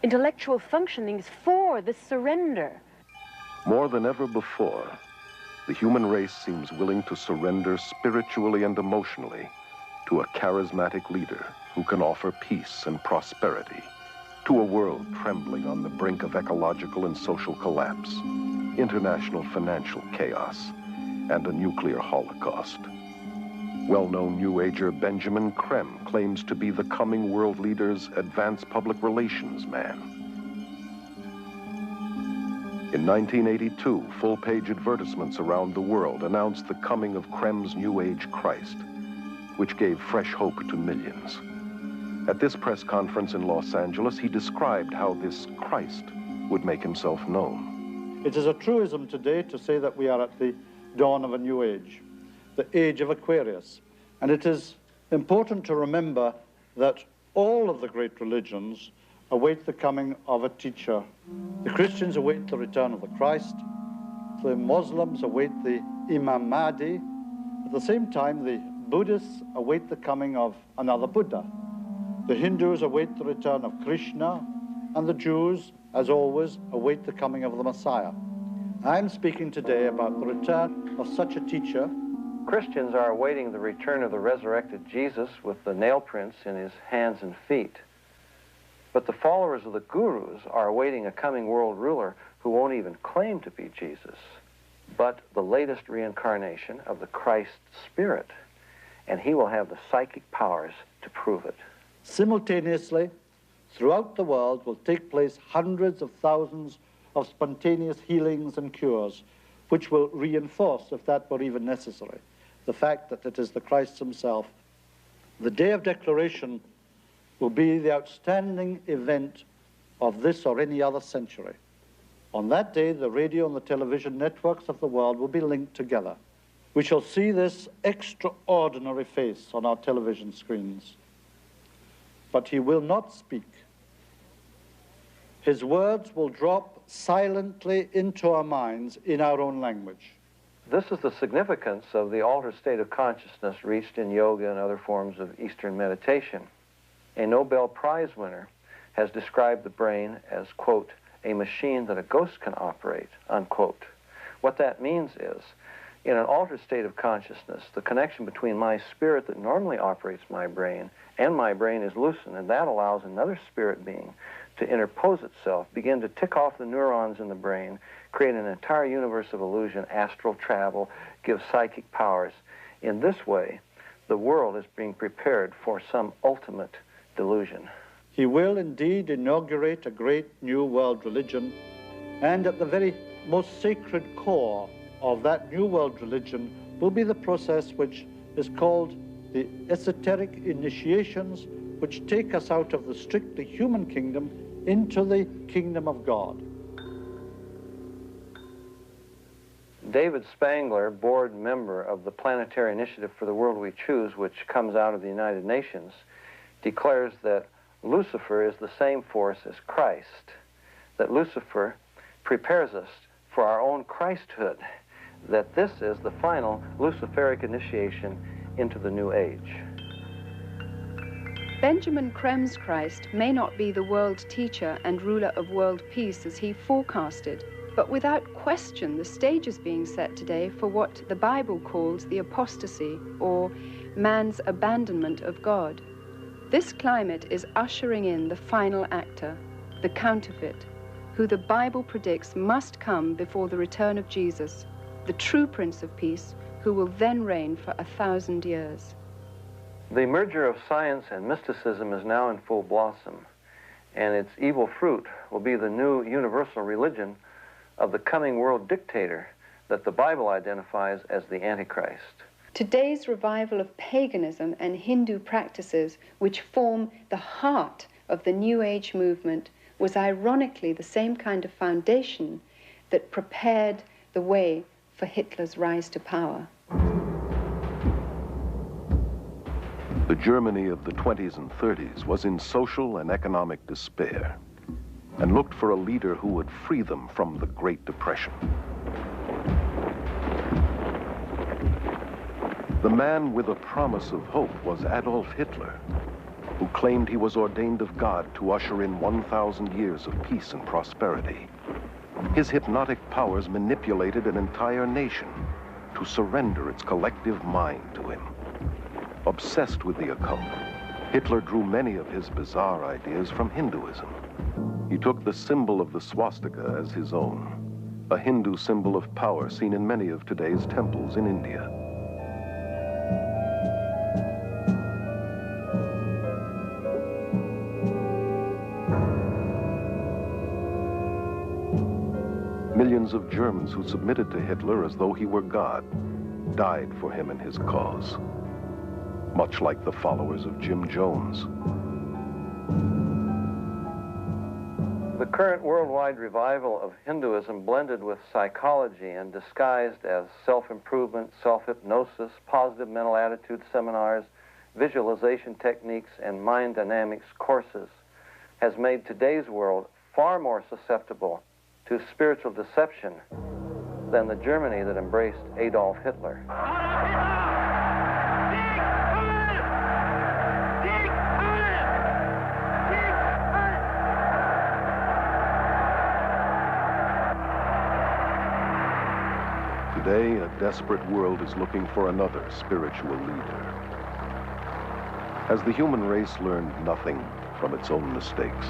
intellectual functionings for this surrender. More than ever before, the human race seems willing to surrender spiritually and emotionally to a charismatic leader who can offer peace and prosperity to a world trembling on the brink of ecological and social collapse, international financial chaos, and a nuclear holocaust. Well-known New Ager Benjamin Creme claims to be the coming world leader's advanced public relations man. In 1982, full-page advertisements around the world announced the coming of Creme's New Age Christ, which gave fresh hope to millions. At this press conference in Los Angeles, he described how this Christ would make himself known. It is a truism today to say that we are at the dawn of a new age, the age of Aquarius. And it is important to remember that all of the great religions await the coming of a teacher. The Christians await the return of the Christ. The Muslims await the Imam Mahdi. At the same time, the Buddhists await the coming of another Buddha. The Hindus await the return of Krishna, and the Jews, as always, await the coming of the Messiah. I'm speaking today about the return of such a teacher. Christians are awaiting the return of the resurrected Jesus with the nail prints in his hands and feet. But the followers of the gurus are awaiting a coming world ruler who won't even claim to be Jesus, but the latest reincarnation of the Christ Spirit, and he will have the psychic powers to prove it. Simultaneously, throughout the world will take place hundreds of thousands of spontaneous healings and cures, which will reinforce, if that were even necessary, the fact that it is the Christ himself. The day of declaration will be the outstanding event of this or any other century. On that day, the radio and the television networks of the world will be linked together. We shall see this extraordinary face on our television screens. But he will not speak. His words will drop silently into our minds in our own language. This is the significance of the altered state of consciousness reached in yoga and other forms of Eastern meditation. A Nobel Prize winner has described the brain as, quote, a machine that a ghost can operate, unquote. What that means is, in an altered state of consciousness, the connection between my spirit that normally operates my brain and my brain is loosened, and that allows another spirit being to interpose itself, begin to tick off the neurons in the brain, create an entire universe of illusion, astral travel, give psychic powers. In this way, the world is being prepared for some ultimate delusion. He will indeed inaugurate a great new world religion, and at the very most sacred core of that new world religion will be the process which is called the esoteric initiations, which take us out of the strictly human kingdom into the kingdom of God. David Spangler, board member of the Planetary Initiative for the World We Choose, which comes out of the United Nations, declares that Lucifer is the same force as Christ, that Lucifer prepares us for our own Christhood, that this is the final Luciferic initiation into the new age. Benjamin Creme's Christ may not be the world teacher and ruler of world peace as he forecasted, but without question the stage is being set today for what the Bible calls the apostasy, or man's abandonment of God. This climate is ushering in the final actor, the counterfeit, who the Bible predicts must come before the return of Jesus, the true Prince of Peace, who will then reign for 1,000 years. The merger of science and mysticism is now in full blossom, and its evil fruit will be the new universal religion of the coming world dictator that the Bible identifies as the Antichrist. Today's revival of paganism and Hindu practices, which form the heart of the New Age movement, was ironically the same kind of foundation that prepared the way for Hitler's rise to power. The Germany of the 20s and 30s was in social and economic despair and looked for a leader who would free them from the Great Depression. The man with a promise of hope was Adolf Hitler, who claimed he was ordained of God to usher in 1,000 years of peace and prosperity. His hypnotic powers manipulated an entire nation to surrender its collective mind to him. Obsessed with the occult, Hitler drew many of his bizarre ideas from Hinduism. He took the symbol of the swastika as his own, a Hindu symbol of power seen in many of today's temples in India. Millions of Germans who submitted to Hitler as though he were God died for him and his cause, much like the followers of Jim Jones. The current worldwide revival of Hinduism blended with psychology and disguised as self-improvement, self-hypnosis, positive mental attitude seminars, visualization techniques, and mind dynamics courses has made today's world far more susceptible to spiritual deception than the Germany that embraced Adolf Hitler. Today, a desperate world is looking for another spiritual leader. Has the human race learned nothing from its own mistakes?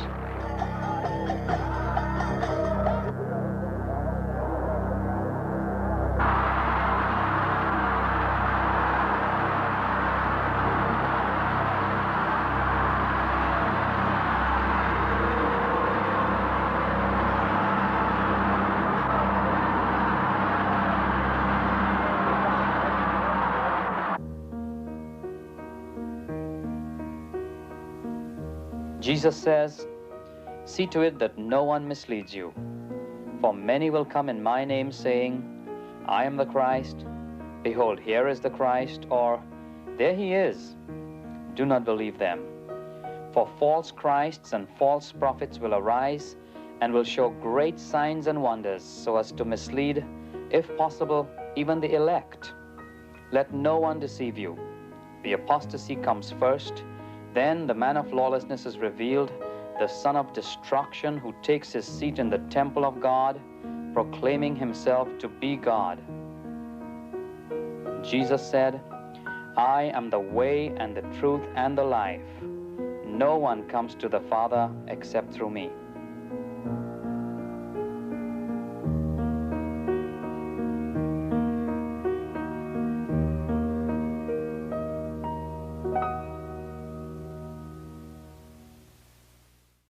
Jesus says, "See to it that no one misleads you. For many will come in my name, saying, I am the Christ. Behold, here is the Christ, or there he is. Do not believe them. For false Christs and false prophets will arise and will show great signs and wonders, so as to mislead, if possible, even the elect. Let no one deceive you. The apostasy comes first, then the man of lawlessness is revealed, the son of destruction, who takes his seat in the temple of God, proclaiming himself to be God." Jesus said, "I am the way and the truth and the life. No one comes to the Father except through me."